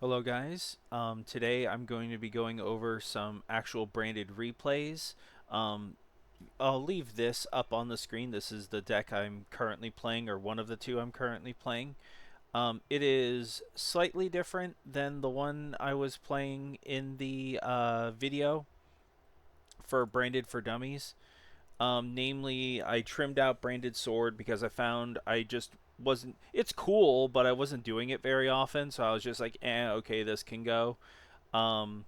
Hello guys. Today I'm going to be going over some actual branded replays. Um, I'll leave this up on the screen. This is the deck I'm currently playing, or one of the two I'm currently playing. It is slightly different than the one I was playing in the video for Branded for Dummies. Namely, I trimmed out Branded Sword because I found I just wasn't. It's cool, but I wasn't doing it very often, so I was just like, okay, this can go. Um,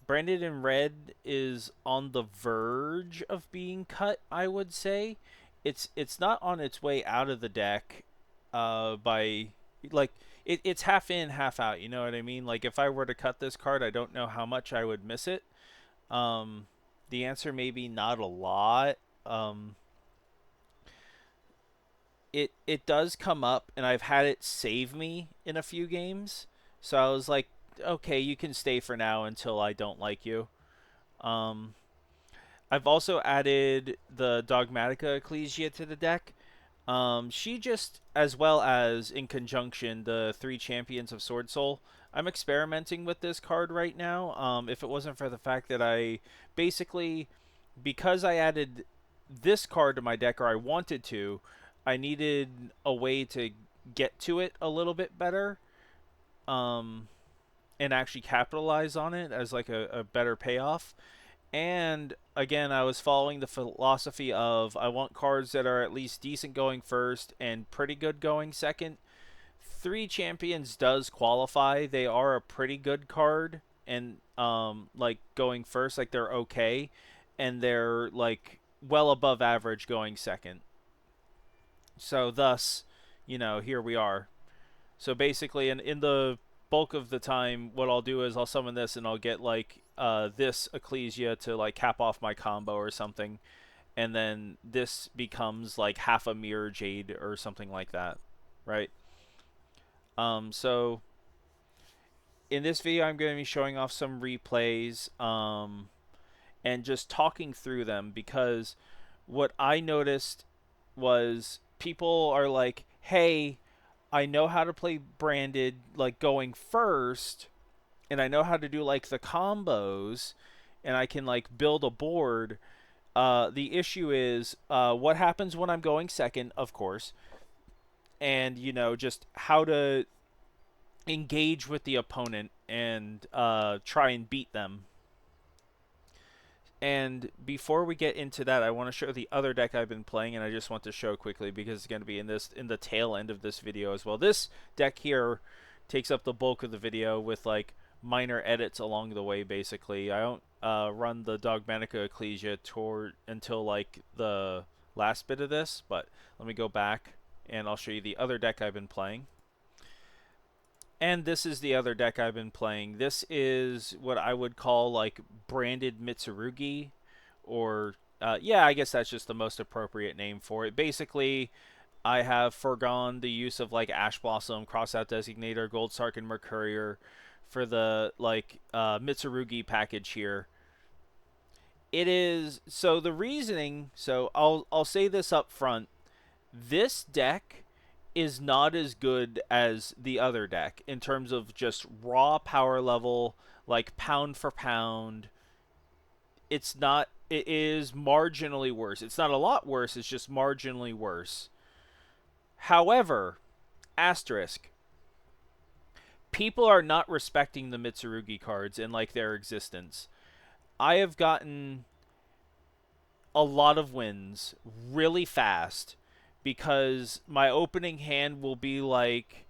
Branded in Red is on the verge of being cut, I would say. It's not on its way out of the deck by like it's half in, half out, you know what I mean? Like if I were to cut this card, I don't know how much I would miss it. Um, the answer may be not a lot. Um, it does come up, and I've had it save me in a few games. So I was like, okay, you can stay for now until I don't like you. Um, I've also added the Dogmatica Ecclesia to the deck. She just, as well as in conjunction, the three champions of Sword Soul. I'm experimenting with this card right now. If it wasn't for the fact that I basically, because I added this card to my deck, or I wanted to, I needed a way to get to it a little bit better, um, and actually capitalize on it as like a better payoff. And again, I was following the philosophy of I want cards that are at least decent going first and pretty good going second. Three champions does qualify. They are a pretty good card, and like going first, like they're okay, and they're like well above average going second. So thus, here we are. So basically, in the bulk of the time, what I'll do is I'll summon this and I'll get like this Ecclesia to like cap off my combo or something, and then this becomes like half a Mirror Jade or something like that, right? So in this video, I'm going to be showing off some replays, and just talking through them because what I noticed was people are like, hey, I know how to play Branded like going first, and I know how to do like the combos, and I can like build a board. The issue is what happens when I'm going second, of course, and just how to engage with the opponent and try and beat them. And before we get into that, I want to show the other deck I've been playing, and I just want to show quickly because it's going to be in the tail end of this video as well. This deck here takes up the bulk of the video with like minor edits along the way. Basically, I don't run the Dogmanica Ecclesia toward until like the last bit of this, but let me go back and I'll show you the other deck I've been playing. And this is the other deck I've been playing. This is what I would call like Branded Mitsurugi, or yeah, I guess that's just the most appropriate name for it. Basically, I have foregone the use of like Ash Blossom, Crossout Designator, Gold Sark, and Mercurier for the like Mitsurugi package here. It is so the reasoning. So I'll say this up front. This deck is not as good as the other deck in terms of just raw power level, like pound for pound. It's not. It is marginally worse. It's not a lot worse. It's just marginally worse. However, asterisk. People are not respecting the Mitsurugi cards and like their existence. I have gotten a lot of wins really fast because my opening hand will be like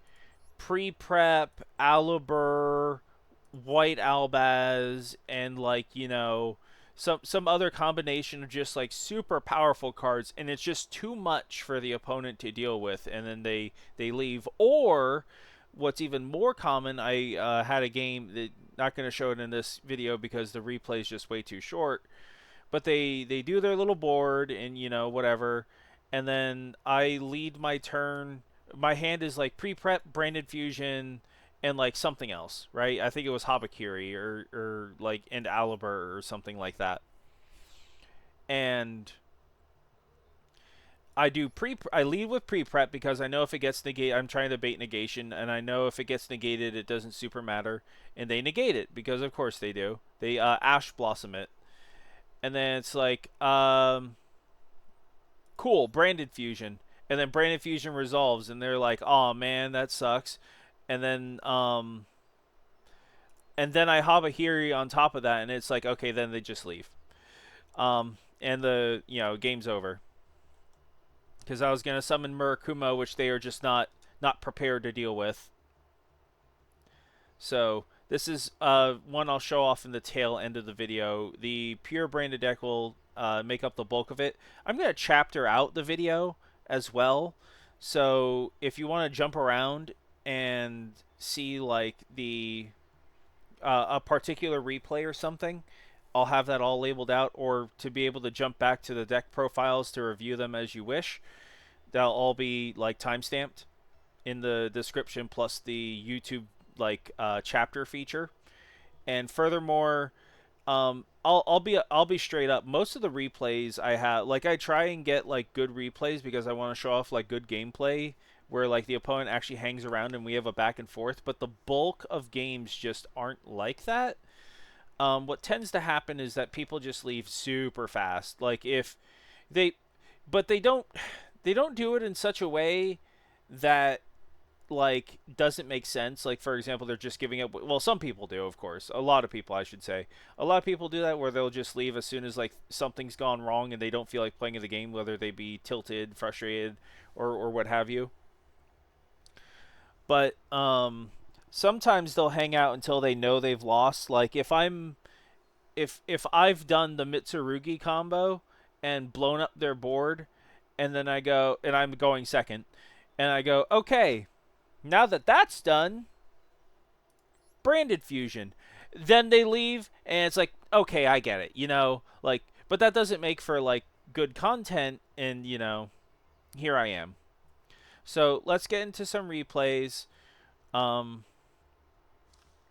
pre-prep, Alibur, White Albaz, and like some other combination of just like super powerful cards, and it's just too much for the opponent to deal with, and then they leave. Or what's even more common, I had a game that not going to show it in this video because the replay is just way too short, but they do their little board and whatever, and then I lead my turn. My hand is like pre-prep, Branded Fusion, and like something else, right? I think it was Habakiri or like and Alibur or something like that. And I lead with pre-prep because I know if it gets negated, I'm trying to bait negation, and I know if it gets negated, it doesn't super matter, and they negate it because of course they do. They Ash Blossom it, and then it's like cool, Branded Fusion, and then Branded Fusion resolves, and they're like, oh man, that sucks, and then I Habahiri on top of that, and it's like okay, then they just leave, and the game's over. Because I was going to summon Murakumo, which they are just not prepared to deal with. So this is one I'll show off in the tail end of the video. The pure Branded deck will make up the bulk of it. I'm going to chapter out the video as well. So if you want to jump around and see like the a particular replay or something, I'll have that all labeled out, or to be able to jump back to the deck profiles to review them as you wish. They'll all be like timestamped in the description, plus the YouTube like chapter feature. And furthermore, I'll be straight up. Most of the replays I have, like I try and get like good replays because I want to show off like good gameplay where like the opponent actually hangs around and we have a back and forth. But the bulk of games just aren't like that. What tends to happen is that people just leave super fast. Like if they, but they don't do it in such a way that like doesn't make sense. Like for example, they're just giving up. Well, some people do, of course. A lot of people, I should say. A lot of people do that where they'll just leave as soon as like something's gone wrong and they don't feel like playing the game, whether they be tilted, frustrated, or what have you. But sometimes they'll hang out until they know they've lost. Like if I've done the Mitsurugi combo and blown up their board, and then I go and I'm going second, and I go, okay, now that that's done, Branded Fusion. Then they leave, and it's like, okay, I get it, like, but that doesn't make for like good content, and here I am. So let's get into some replays.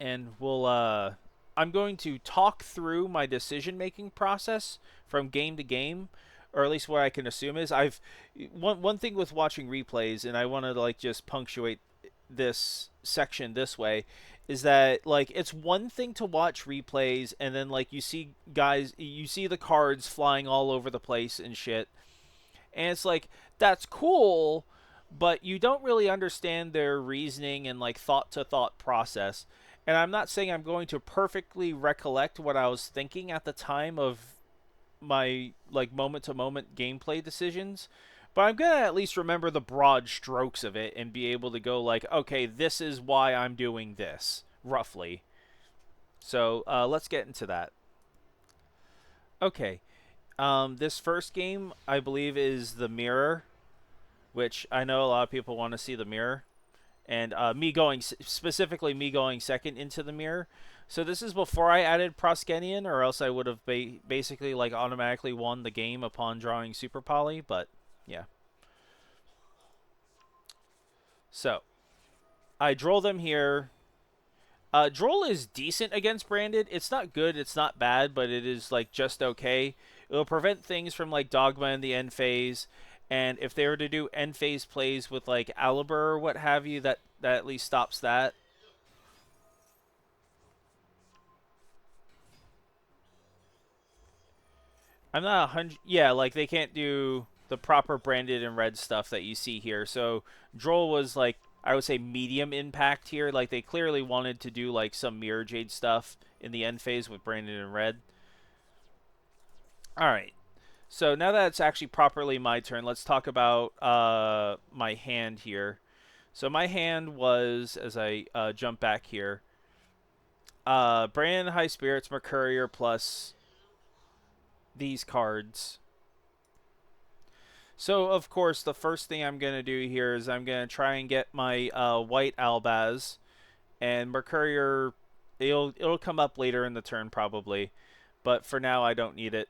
And we'll I'm going to talk through my decision-making process from game to game, or at least what I can assume is one thing with watching replays, and I want to like just punctuate this section this way, is that like it's one thing to watch replays and then like you see the cards flying all over the place and shit, and it's like that's cool, but you don't really understand their reasoning and like thought to thought process. And I'm not saying I'm going to perfectly recollect what I was thinking at the time of my like moment to moment gameplay decisions, but I'm going to at least remember the broad strokes of it and be able to go like, okay, this is why I'm doing this, roughly. So let's get into that. Okay. This first game, I believe, is the mirror, which I know a lot of people want to see the mirror. And specifically me going second into the mirror. So this is before I added Proskenian, or else I would have basically like automatically won the game upon drawing Super Poly, but yeah. So I draw them here. Droll is decent against Branded. It's not good, it's not bad, but it is like just okay. It'll prevent things from like Dogma in the end phase. And if they were to do end phase plays with like Alibur or what have you, that at least stops that. I'm not 100. Yeah, like they can't do the proper Branded and red stuff that you see here. So Droll was like, I would say medium impact here. Like they clearly wanted to do like some Mirror Jade stuff in the end phase with Branded and red. All right. So now that it's actually properly my turn, let's talk about my hand here. So my hand was, as I jump back here, Brand High Spirits, Mercurier, plus these cards. So, of course, the first thing I'm going to do here is I'm going to try and get my white Albaz, and Mercurier, it'll come up later in the turn probably, but for now I don't need it.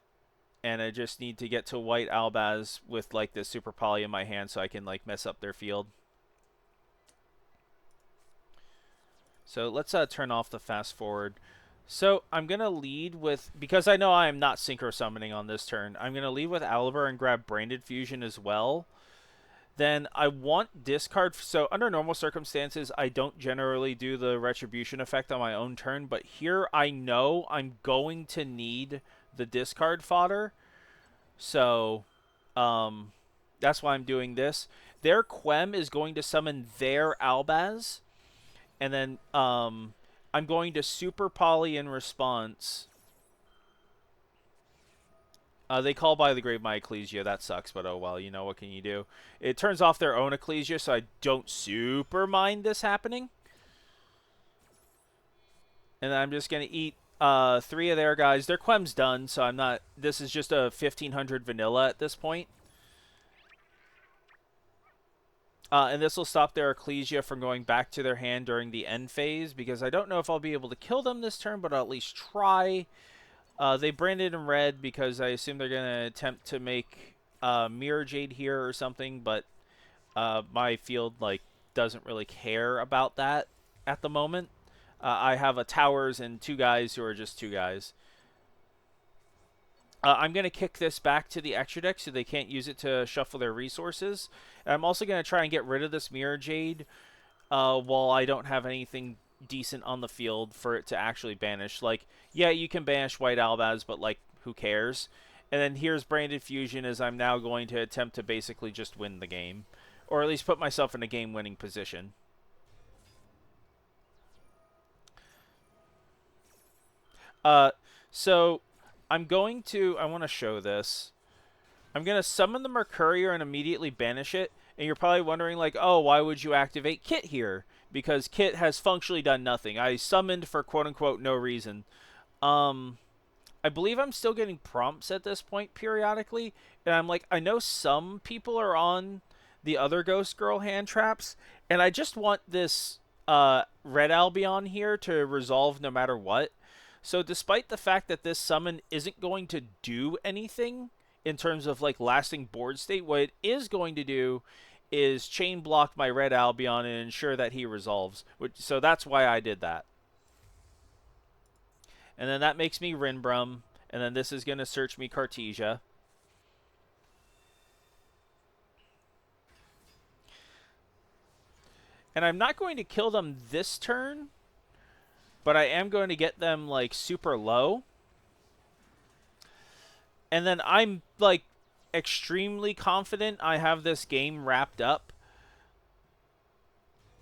And I just need to get to white Albaz with like this Super Poly in my hand so I can like mess up their field. So let's turn off the fast forward. So I'm going to lead with, because I know I am not synchro summoning on this turn, I'm going to lead with Aliber and grab Branded Fusion as well. Then I want discard. So under normal circumstances, I don't generally do the retribution effect on my own turn, but here I know I'm going to need the discard fodder. So that's why I'm doing this. Their Quem is going to summon their Albaz, and then I'm going to Super Poly in response. They call by the grave my Ecclesia. That sucks, but oh well, you know, what can you do? It turns off their own Ecclesia, so I don't super mind this happening. And I'm just going to eat 3 of their guys. Their Quem's done, so I'm not... This is just a 1500 vanilla at this point. And this will stop their Ecclesia from going back to their hand during the end phase, because I don't know if I'll be able to kill them this turn, but I'll at least try. They branded in red because I assume they're going to attempt to make Mirror Jade here or something, but my field doesn't really care about that at the moment. I have a towers and 2 guys who are just 2 guys. I'm going to kick this back to the extra deck so they can't use it to shuffle their resources. And I'm also going to try and get rid of this Mirror Jade while I don't have anything decent on the field for it to actually banish. Like, yeah, you can banish White Albaz, but, like, who cares? And then here's Branded Fusion, as I'm now going to attempt to basically just win the game. Or at least put myself in a game-winning position. So I'm going to... I want to show this. I'm going to summon the Mercurier and immediately banish it. And you're probably wondering, like, oh, why would you activate Kit here? Because Kit has functionally done nothing. I summoned for quote-unquote no reason. I believe I'm still getting prompts at this point periodically. And I'm like, I know some people are on the other Ghost Girl hand traps. And I just want this Red Albion here to resolve no matter what. So despite the fact that this summon isn't going to do anything in terms of like lasting board state, what it is going to do is chain block my Red Albion and ensure that he resolves. So that's why I did that. And then that makes me Rinbrum. And then this is going to search me Cartesia. And I'm not going to kill them this turn, but I am going to get them like super low. And then I'm like extremely confident I have this game wrapped up.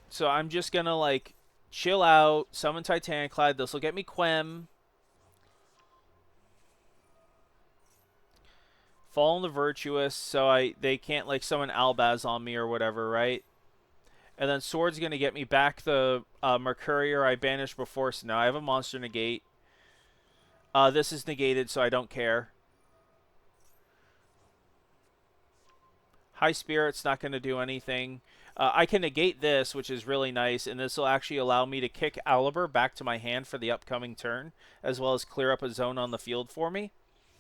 So I'm just going to like chill out, summon Titaniclad. This will get me Quem. Fall on the Virtuous, so they can't like summon Albaz on me or whatever, right? And then Sword's going to get me back the Mercurier I banished before, so now I have a monster negate. This is negated, so I don't care. High Spirit's not going to do anything. I can negate this, which is really nice, and this will actually allow me to kick Aliber back to my hand for the upcoming turn, as well as clear up a zone on the field for me,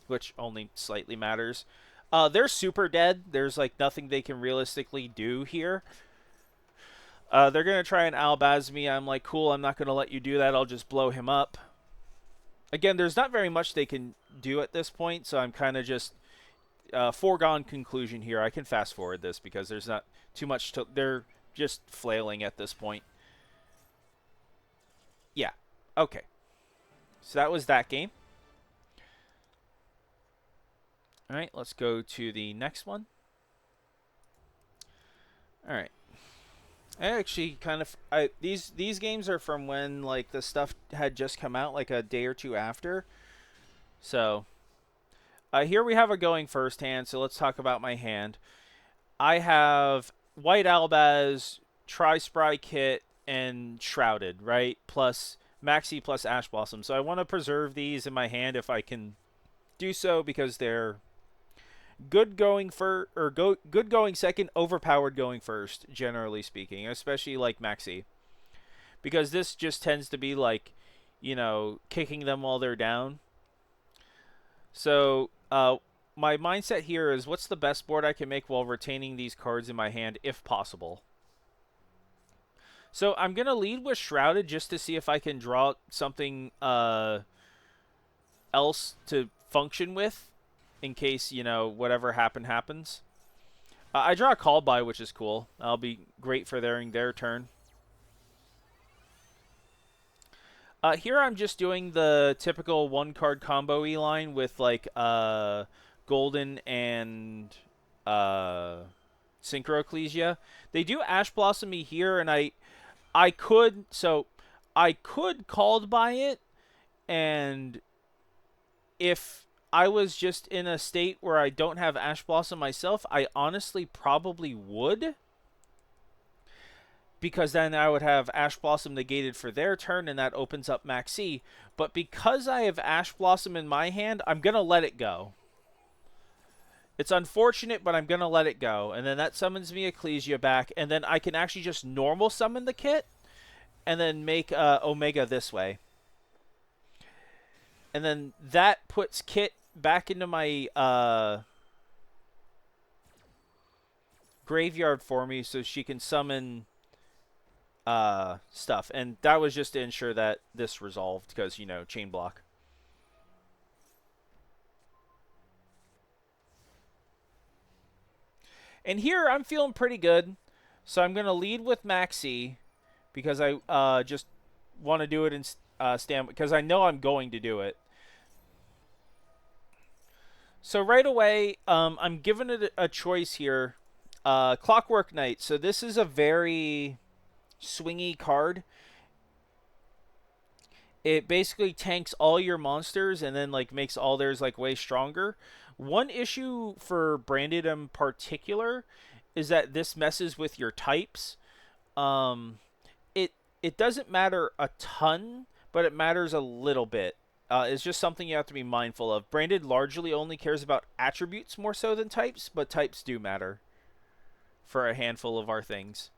which only slightly matters. They're super dead. There's like nothing they can realistically do here. They're going to try and Albaz me. I'm like, cool, I'm not going to let you do that. I'll just blow him up. Again, there's not very much they can do at this point, so I'm kind of just foregone conclusion here. I can fast forward this because there's not too much to... They're just flailing at this point. Yeah. Okay. So that was that game. All right, let's go to the next one. All right. I actually kind of... These games are from when like the stuff had just come out, like a day or two after. So... here we have a going first hand, so let's talk about my hand. I have White Albaz, Tri-Spry Kit, and Shrouded, right? Plus Maxi plus Ash Blossom. So I want to preserve these in my hand if I can do so, because they're good going good going second, overpowered going first, generally speaking, especially like Maxi. Because this just tends to be like, you know, kicking them while they're down. So, my mindset here is, what's the best board I can make while retaining these cards in my hand, if possible? So I'm going to lead with Shrouded just to see if I can draw something else to function with in case, you know, whatever happens. I draw a Call By, which is cool. That'll be great for their turn. Here I'm just doing the typical one-card combo-y line with, like, Golden and Synchro Ecclesia. They do Ash Blossom me here, and I could Called By it, and if I was just in a state where I don't have Ash Blossom myself, I honestly probably would. Because then I would have Ash Blossom negated for their turn, and that opens up Maxi. But because I have Ash Blossom in my hand, I'm going to let it go. It's unfortunate, but I'm going to let it go. And then that summons me Ecclesia back, and then I can actually just normal summon the kit, and then make Omega this way. And then that puts Kit back into my graveyard for me so she can summon stuff. And that was just to ensure that this resolved because, you know, chain block. And here I'm feeling pretty good. So I'm going to lead with Maxi because I just want to do it in stand because I know I'm going to do it. So right away, I'm giving it a choice here. Clockwork Knight. So this is a very swingy card. It basically tanks all your monsters and then like makes all theirs like way stronger. One issue for Branded in particular is that this messes with your types. It doesn't matter a ton, but it matters a little bit. It's just something you have to be mindful of. Branded largely only cares about attributes more so than types, but types do matter for a handful of our things.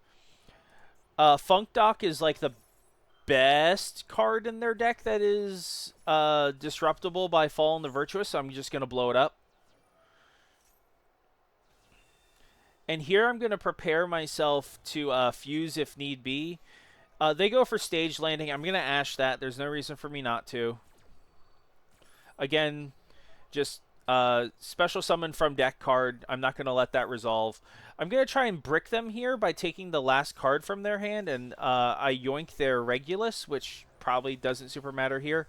Funk Dock is like the best card in their deck that is disruptible by Fallen the Virtuous, so I'm just going to blow it up. And here I'm going to prepare myself to fuse if need be. They go for Stage Landing. I'm going to Ash that. There's no reason for me not to. Again, just special summon from deck card. I'm not going to let that resolve. I'm going to try and brick them here by taking the last card from their hand, and I yoink their Regulus, which probably doesn't super matter here.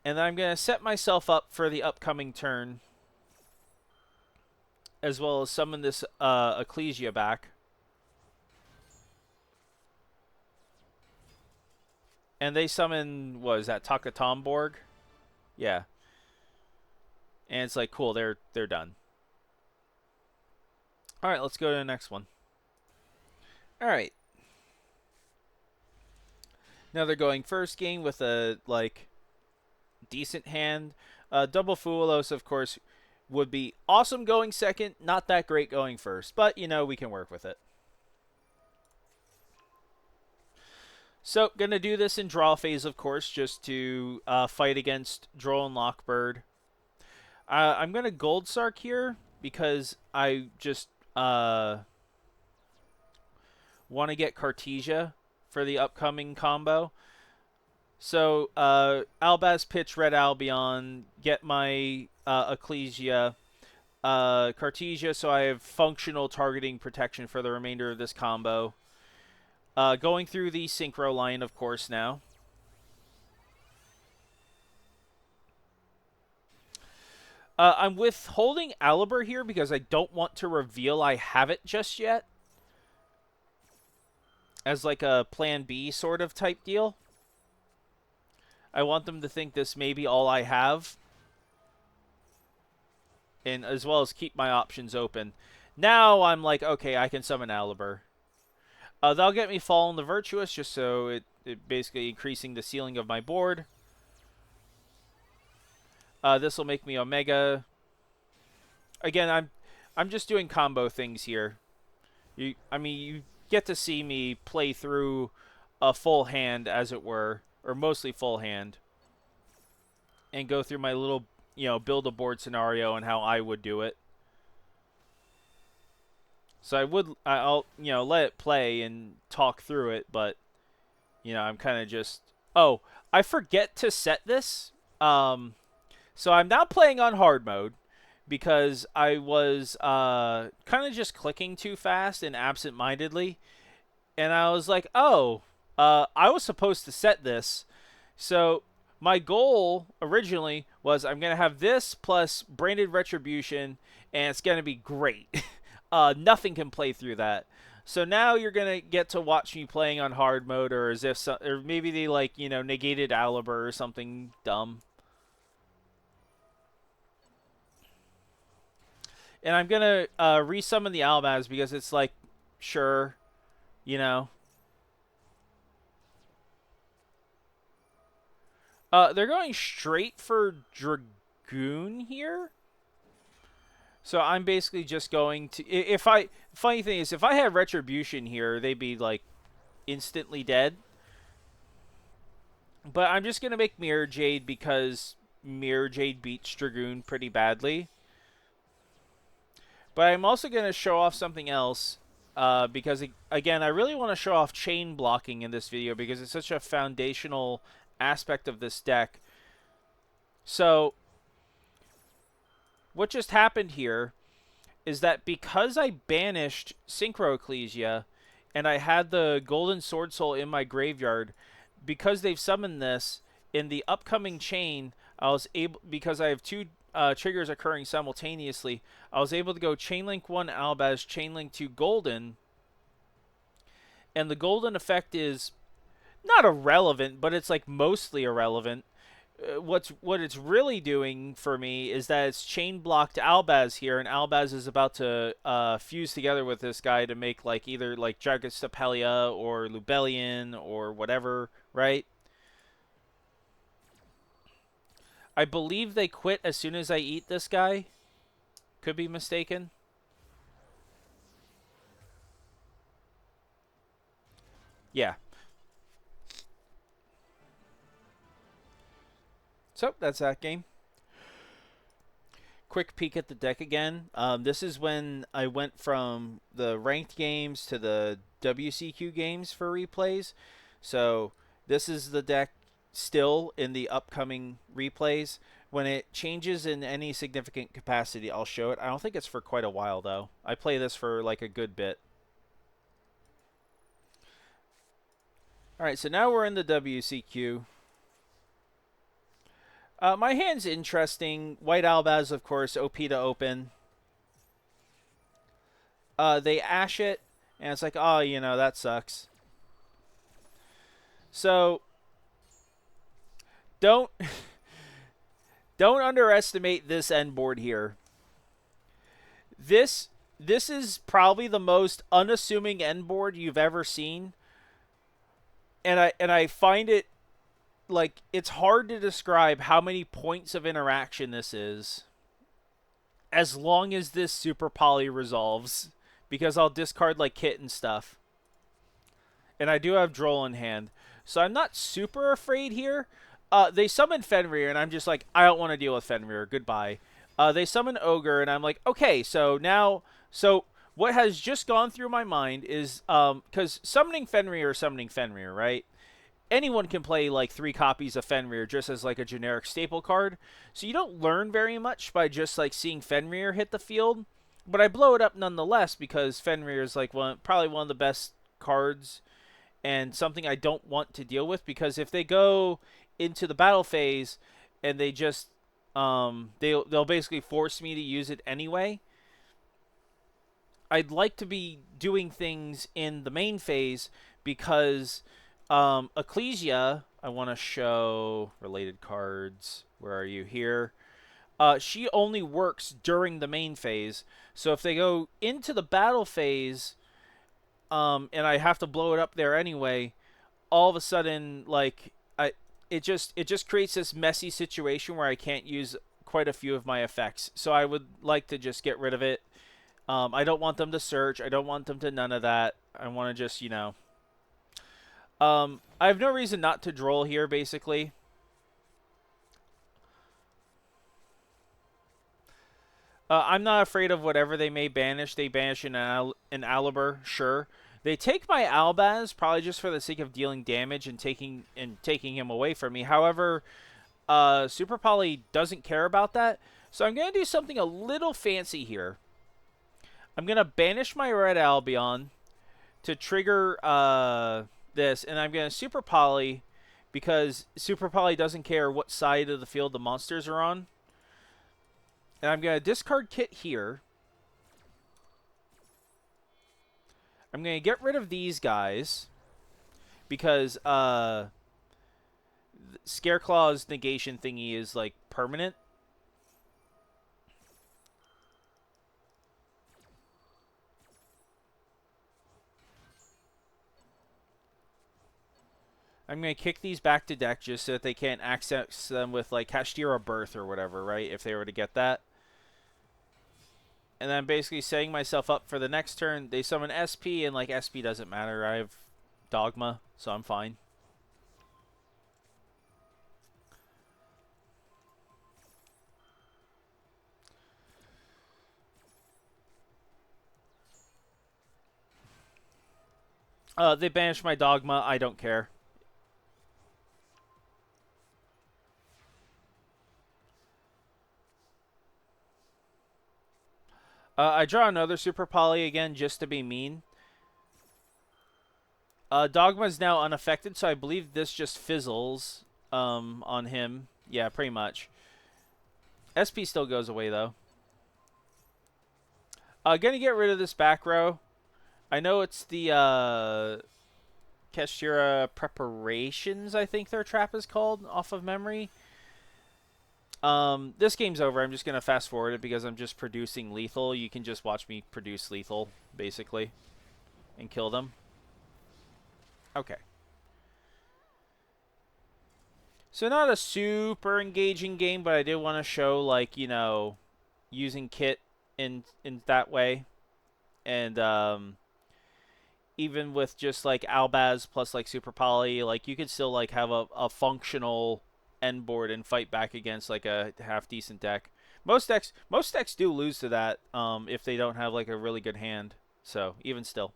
And then I'm going to set myself up for the upcoming turn, as well as summon this Ecclesia back. And they summon, what is that, Takatomborg? Yeah. And it's like, cool, they're done. Alright, let's go to the next one. Alright. Now they're going first game with a, like, decent hand. Double Fuelos, of course, would be awesome going second, not that great going first. But, you know, we can work with it. So, gonna do this in draw phase, of course, just to fight against Droll and Lockbird. I'm gonna Gold Sark here because I just want to get Cartesia for the upcoming combo. So, Albaz pitch Red Albion, get my Ecclesia, Cartesia, so I have functional targeting protection for the remainder of this combo. Going through the Synchro line, of course, now. I'm withholding Alibur here because I don't want to reveal I have it just yet. As like a plan B sort of type deal. I want them to think this may be all I have. And as well as keep my options open. Now I'm like, okay, I can summon Alibur. They'll get me Fallen the Virtuous, just so it basically increasing the ceiling of my board. This will make me Omega. Again, I'm just doing combo things here. You get to see me play through a full hand, as it were, or mostly full hand, and go through my little, you know, build a board scenario and how I would do it. So I'll let it play and talk through it, but I'm kind of just. Oh, I forget to set this. So I'm now playing on hard mode because I was kind of just clicking too fast and absent-mindedly, and I was like, oh, I was supposed to set this. So my goal originally was I'm gonna have this plus Branded Retribution, and it's gonna be great. Nothing can play through that. So now you're gonna get to watch me playing on hard mode, or as if or maybe they negated Aliber or something dumb. And I'm gonna resummon the Albaz because it's like, sure, you know. They're going straight for Dragoon here. So I'm basically just going to, if I, funny thing is, if I had Retribution here, they'd be like instantly dead. But I'm just going to make Mirror Jade because Mirror Jade beats Dragoon pretty badly. But I'm also going to show off something else because, again, I really want to show off chain blocking in this video because it's such a foundational aspect of this deck. So what just happened here is that because I banished Synchro Ecclesia and I had the Golden Sword Soul in my graveyard, because they've summoned this in the upcoming chain, I was able, because I have two triggers occurring simultaneously, I was able to go Chainlink 1 Albaz, Chainlink 2 Golden, and the Golden effect is not irrelevant, but it's like mostly irrelevant. What it's really doing for me is that it's chain blocked Albaz here, and Albaz is about to fuse together with this guy to make like either like Dracotail or Lubellion or whatever, right? I believe they quit as soon as I eat this guy. Could be mistaken. Yeah. So that's that game. Quick peek at the deck again. This is when I went from the ranked games to the WCQ games for replays. So this is the deck still in the upcoming replays. When it changes in any significant capacity, I'll show it. I don't think it's for quite a while, though. I play this for like a good bit. Alright, so now we're in the WCQ. My hand's interesting. White Albaz, of course, OP to open. They ash it, and it's like, oh, that sucks. So, don't underestimate this end board here. This is probably the most unassuming end board you've ever seen, and I find it like it's hard to describe how many points of interaction this is as long as this super poly resolves, because I'll discard like Kit and stuff, and I do have Droll in hand, so I'm not super afraid here. They summon Fenrir, and I'm just like, I don't want to deal with Fenrir, goodbye. They summon Ogre, and I'm like, okay, so now, what has just gone through my mind is, because summoning Fenrir, right? Anyone can play like 3 copies of Fenrir just as like a generic staple card. So you don't learn very much by just like seeing Fenrir hit the field. But I blow it up nonetheless because Fenrir is like probably one of the best cards and something I don't want to deal with, because if they go into the battle phase and they just they'll basically force me to use it anyway. I'd like to be doing things in the main phase because Ecclesia, I want to show related cards. Where are you? Here. She only works during the main phase. So if they go into the battle phase, and I have to blow it up there anyway, all of a sudden, like, it just creates this messy situation where I can't use quite a few of my effects. So I would like to just get rid of it. I don't want them to search. I don't want them to none of that. I want to just, I have no reason not to Droll here, basically. I'm not afraid of whatever they may banish. They banish an Aliber, sure. They take my Albaz probably just for the sake of dealing damage and taking him away from me. However, Super Poly doesn't care about that. So I'm gonna do something a little fancy here. I'm gonna banish my Red Albion to trigger this, and I'm gonna Super Poly because Super Poly doesn't care what side of the field the monsters are on. And I'm going to discard Kit here. I'm going to get rid of these guys because Scareclaw's negation thingy is like permanent. I'm going to kick these back to deck just so that they can't access them with like Kashtira Birth or whatever, right? If they were to get that. And then I'm basically setting myself up for the next turn. They summon SP, and like SP doesn't matter. I have Dogma, so I'm fine. They banished my Dogma. I don't care. I draw another Super Poly again just to be mean. Dogma is now unaffected, so I believe this just fizzles on him. Yeah, pretty much. SP still goes away, though. Gonna get rid of this back row. I know it's the Kashtira Preparations, I think their trap is called, off of memory. This game's over. I'm just going to fast forward it because I'm just producing lethal. You can just watch me produce lethal, basically, and kill them. Okay. So not a super engaging game, but I did want to show, like, you know, using Kit in that way. And, even with just, like, Albaz plus, like, Super Poly, like, you could still, like, have a functional end board and fight back against like a half decent deck. Most decks do lose to that if they don't have like a really good hand. So even still.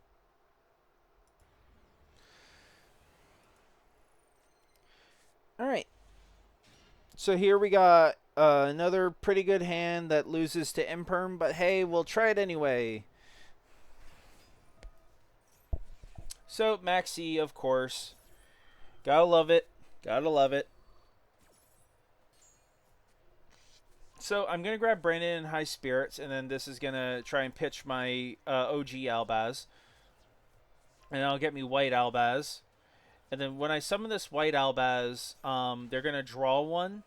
All right. So here we got another pretty good hand that loses to Imperm, but hey, we'll try it anyway. So Maxi, of course. Gotta love it. Gotta love it. So I'm going to grab Branded in High Spirits, and then this is going to try and pitch my OG Albaz. And that'll get me White Albaz. And then when I summon this White Albaz, they're going to draw one.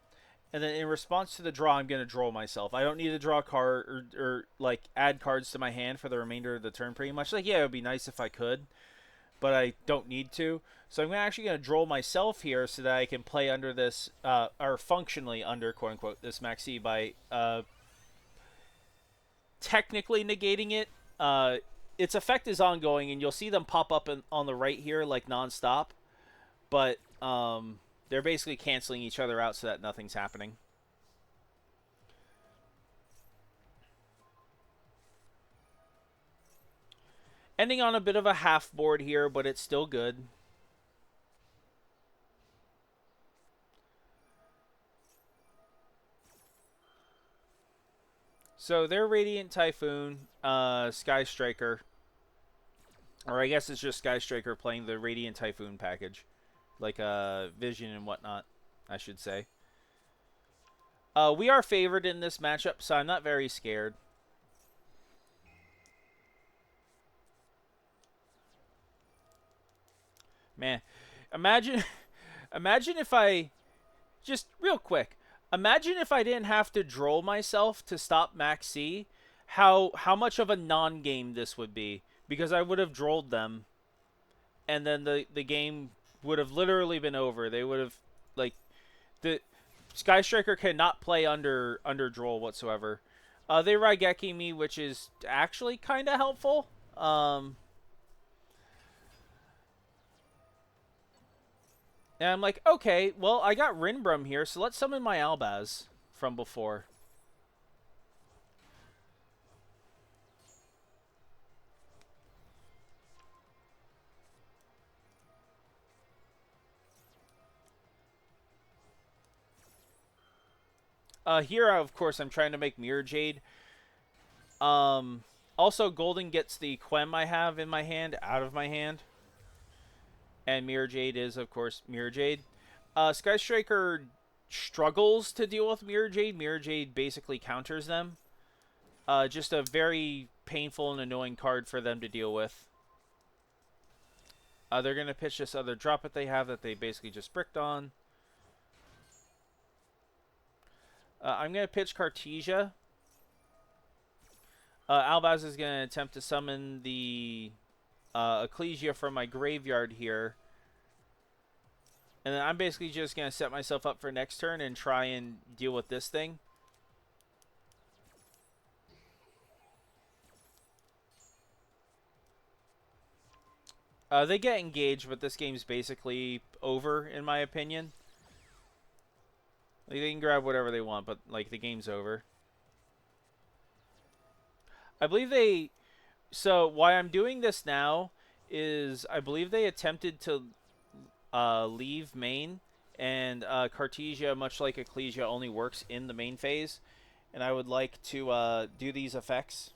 And then in response to the draw, I'm going to draw myself. I don't need to draw a card or like add cards to my hand for the remainder of the turn pretty much. Like, yeah, it would be nice if I could, but I don't need to. So I'm actually going to draw myself here so that I can play under this, or functionally under, quote-unquote, this Maxi by technically negating it. Its effect is ongoing, and you'll see them pop up on the right here, like, nonstop. But they're basically canceling each other out so that nothing's happening. Ending on a bit of a half board here, but it's still good. So they're Radiant Typhoon, Sky Striker. Or I guess it's just Sky Striker playing the Radiant Typhoon package. Like Vision and whatnot, I should say. We are favored in this matchup, so I'm not very scared. Man, imagine if I, just real quick, imagine if I didn't have to droll myself to stop Max C, how much of a non-game this would be. Because I would have drolled them, and then the game would have literally been over. They would have, like, the Sky Striker cannot play under droll whatsoever. They Raigeki me, which is actually kind of helpful. And I'm like, okay, well, I got Rinbrum here, so let's summon my Albaz from before. Here, of course, I'm trying to make Mirror Jade. Also, Golden gets the Quem I have in my hand out of my hand. And Mirror Jade is, of course, Mirror Jade. Sky Striker struggles to deal with Mirror Jade. Mirror Jade basically counters them. Just a very painful and annoying card for them to deal with. They're going to pitch this other drop it they have that they basically just bricked on. I'm going to pitch Cartesia. Albaz is going to attempt to summon the Ecclesia from my graveyard here. And then I'm basically just going to set myself up for next turn and try and deal with this thing. They get engaged, but this game's basically over, in my opinion. Like, they can grab whatever they want, but like the game's over. I believe they... So, why I'm doing this now is I believe they attempted to leave main, and Cartesia, much like Ecclesia, only works in the main phase. And I would like to do these effects.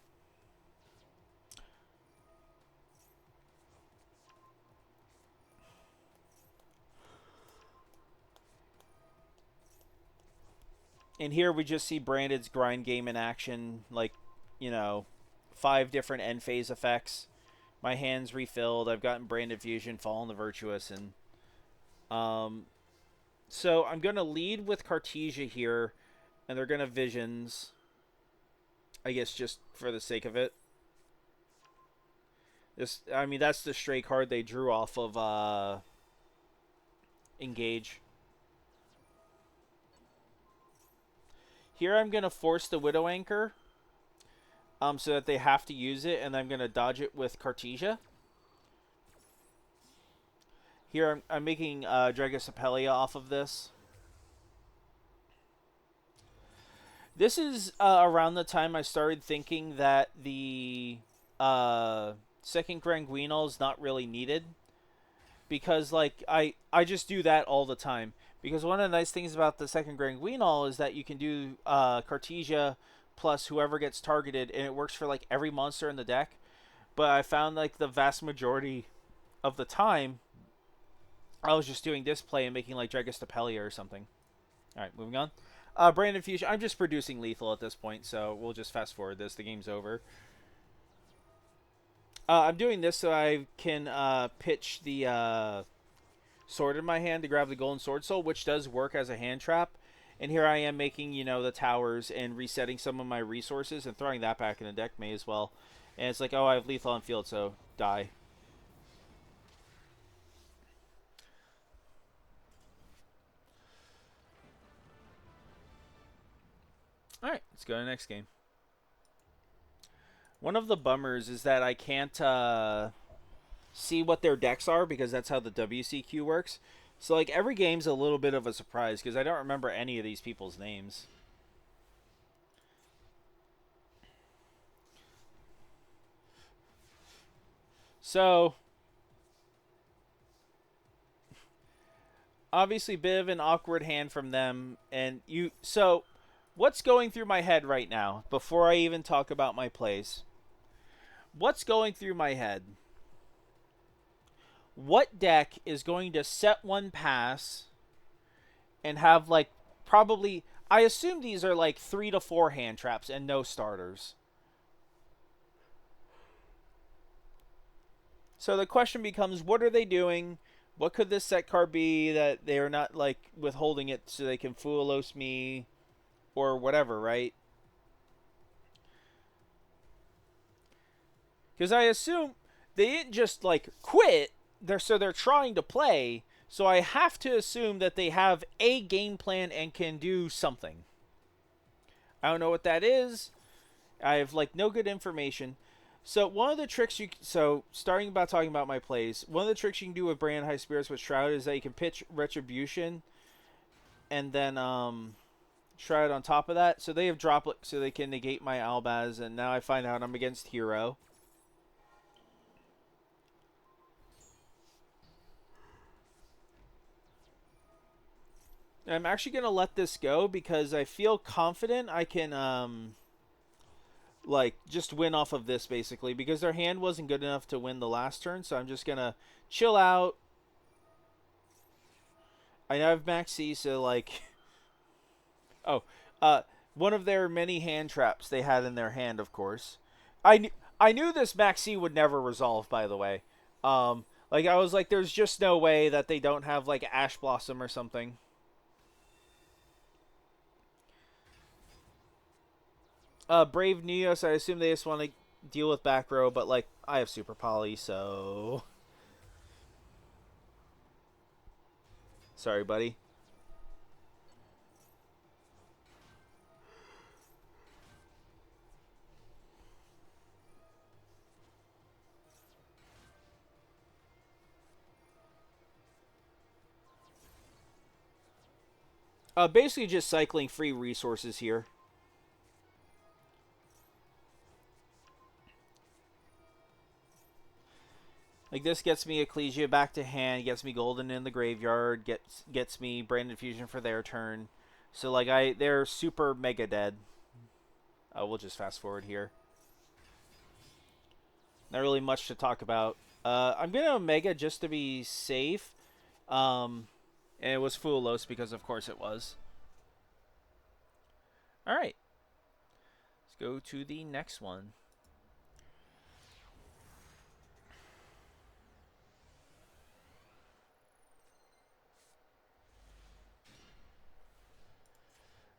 And here we just see Branded's grind game in action, like, you know, 5 different end phase effects. My hand's refilled. I've gotten Branded Fusion, Fallen the Virtuous, and so I'm going to lead with Cartesia here, and they're going to Visions, I guess, just for the sake of it. I mean, that's the stray card they drew off of Engage. Here I'm going to force the Widow Anchor so that they have to use it, and I'm going to dodge it with Cartesia. Here I'm making Dracotail off of this. This is around the time I started thinking that the second Granguinal is not really needed. Because, like, I just do that all the time. Because one of the nice things about the second Granguinal is that you can do Cartesia plus whoever gets targeted, and it works for, like, every monster in the deck. But I found, like, the vast majority of the time, I was just doing this play and making, like, Dracotail or something. Alright, moving on. Branded Fusion, I'm just producing lethal at this point, so we'll just fast forward this. The game's over. I'm doing this so I can pitch the sword in my hand to grab the golden sword soul, which does work as a hand trap. And here I am making, you know, the towers and resetting some of my resources and throwing that back in the deck may as well. And it's like, oh, I have lethal on field, so die. Alright, let's go to the next game. One of the bummers is that I can't see what their decks are because that's how the WCQ works. So, like, every game's a little bit of a surprise because I don't remember any of these people's names. So, obviously, bit of an awkward hand from them. And so, what's going through my head right now before I even talk about my plays? What's going through my head? What deck is going to set one pass and have, like, probably... I assume these are, like, 3 to 4 hand traps and no starters. So the question becomes, what are they doing? What could this set card be that they are not, like, withholding it so they can Fuelos me or whatever, right? Because I assume they didn't just, like, quit. They're trying to play. So I have to assume that they have a game plan and can do something. I don't know what that is. I have, like, no good information. So one of the tricks starting about talking about my plays, one of the tricks you can do with Brand High Spirits with Shroud is that you can pitch Retribution and then Shroud on top of that. So they have Droplet so they can negate my Albaz, and now I find out I'm against Hero. I'm actually going to let this go because I feel confident I can, like, just win off of this, basically. Because their hand wasn't good enough to win the last turn, so I'm just going to chill out. I have Maxi, so, like... Oh, one of their many hand traps they had in their hand, of course. I knew this Maxi would never resolve, by the way. Like, I was like, there's just no way that they don't have, like, Ash Blossom or something. Brave Neos, I assume they just want to deal with back row, but, like, I have Super Poly, so... Sorry, buddy. Basically just cycling free resources here. Like, this gets me Ecclesia back to hand, gets me Golden in the graveyard, gets me Branded Fusion for their turn. So, like, they're super mega dead. We'll just fast forward here. Not really much to talk about. I'm going to Omega just to be safe. And it was Fulos because, of course, it was. Alright. Let's go to the next one.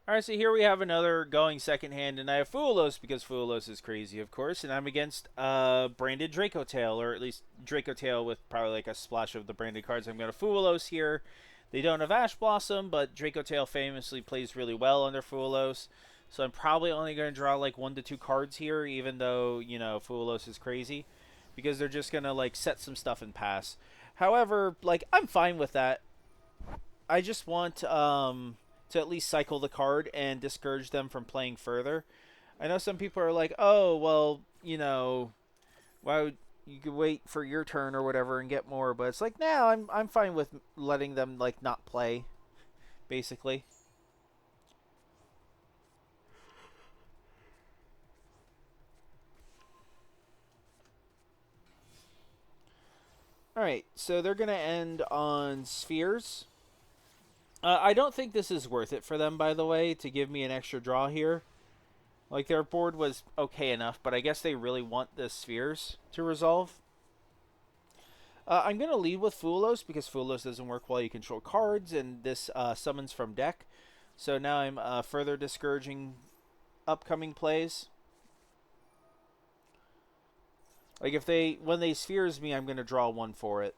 Alright, so here we have another going second hand, and I have Fulos because Fulos is crazy, of course, and I'm against Branded Dracotail, or at least Dracotail with probably like a splash of the branded cards. I'm going to Fulos here. They don't have Ash Blossom, but Dracotail famously plays really well under Fulos, so I'm probably only going to draw like 1 to 2 cards here, even though, you know, Fulos is crazy, because they're just going to like set some stuff and pass. However, like, I'm fine with that. I just want, to at least cycle the card and discourage them from playing further. I know some people are like, oh, well, you know, why would you could wait for your turn or whatever and get more, but it's like, nah, I'm fine with letting them like not play, basically. Alright, so they're going to end on spheres. I don't think this is worth it for them, by the way, to give me an extra draw here. Like, their board was okay enough, but I guess they really want the spheres to resolve. I'm going to lead with Fulos, because Fulos doesn't work while you control cards, and this summons from deck. So now I'm further discouraging upcoming plays. Like, when they spheres me, I'm going to draw 1 for it.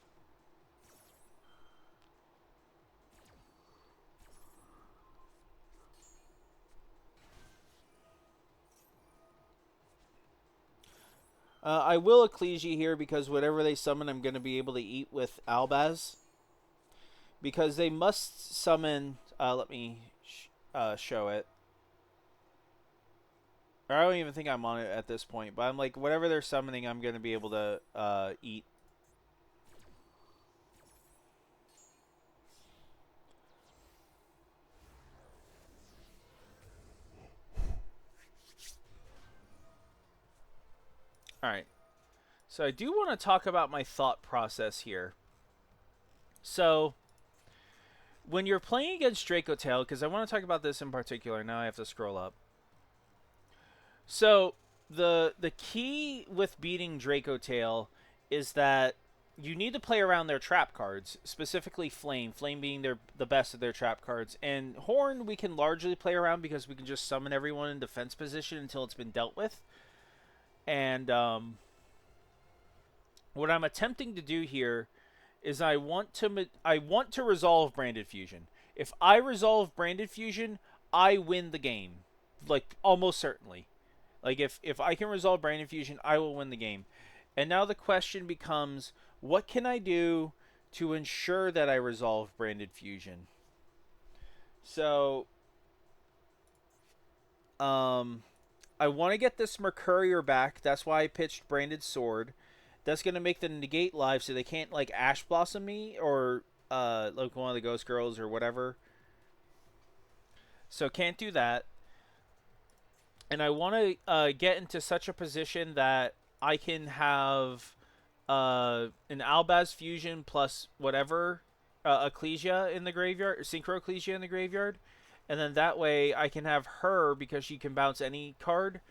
I will Ecclesia here because whatever they summon, I'm going to be able to eat with Albaz. Because they must summon... let me show it. Or I don't even think I'm on it at this point. But I'm like, whatever they're summoning, I'm going to be able to eat. Alright. So I do want to talk about my thought process here. So, when you're playing against Dracotail, because I want to talk about this in particular, now I have to scroll up. So, the key with beating Dracotail is that you need to play around their trap cards, specifically Flame. Flame being the best of their trap cards. And Horn we can largely play around because we can just summon everyone in defense position until it's been dealt with. And what I'm attempting to do here is I want to resolve Branded Fusion. If I resolve Branded Fusion, I win the game, like almost certainly. Like if I can resolve Branded Fusion, I will win the game. And now the question becomes, what can I do to ensure that I resolve Branded Fusion? So, I want to get this Mercurier back. That's why I pitched Branded Sword. That's going to make the negate live so they can't, like, Ash Blossom me or, like, one of the Ghost Girls or whatever. So can't do that. And I want to get into such a position that I can have an Albaz fusion plus whatever Ecclesia in the graveyard, or Synchro Ecclesia in the graveyard, and then that way I can have her, because she can bounce any card.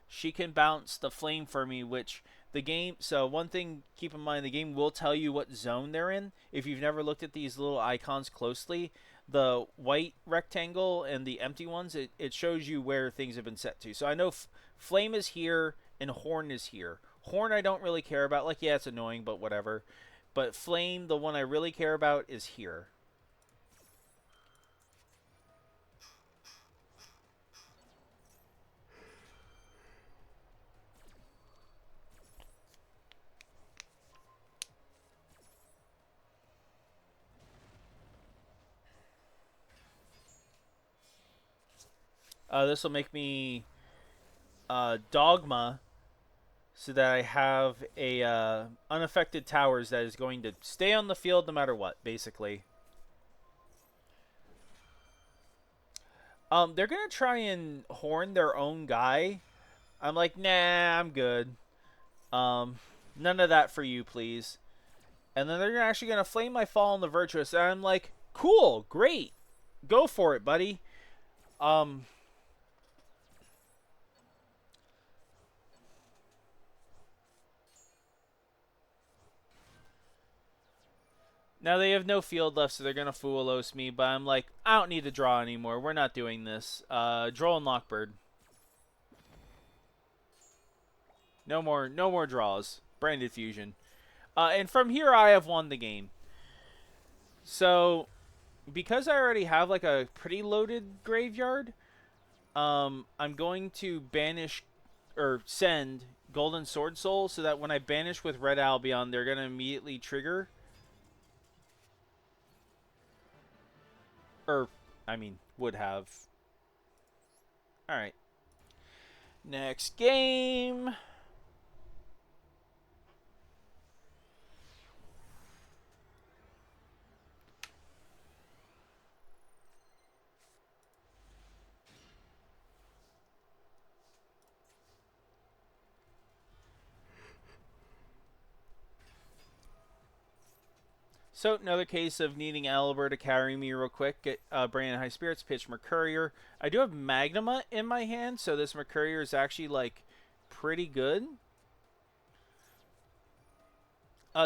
She can bounce the flame for me, which the game. So one thing, keep in mind, the game will tell you what zone they're in. If you've never looked at these little icons closely, the white rectangle and the empty ones, it shows you where things have been set to. So I know flame is here and horn is here. Horn I don't really care about. Like, yeah, it's annoying, but whatever. But flame, the one I really care about, is here. This will make me Dogma, so that I have a unaffected towers that is going to stay on the field no matter what, basically. They're gonna try and horn their own guy. I'm like, nah, I'm good. None of that for you, please. And then they're actually gonna flame my fall on the virtuous, and I'm like, cool, great, go for it, buddy. Um, Now they have no field left, so they're gonna Foolos me. But I'm like, I don't need to draw anymore. We're not doing this. Droll and Lockbird. No more draws. Branded Fusion. And from here, I have won the game. So, because I already have like a pretty loaded graveyard, I'm going to banish or send Golden Sword Soul, so that when I banish with Red Albion, they're gonna immediately trigger. Or, I mean, would have. Alright. Next game. So, another case of needing Aliber to carry me real quick. Get Branded High Spirits, pitch Mercurier. I do have Magnuma in my hand, so this Mercurier is actually, like, pretty good.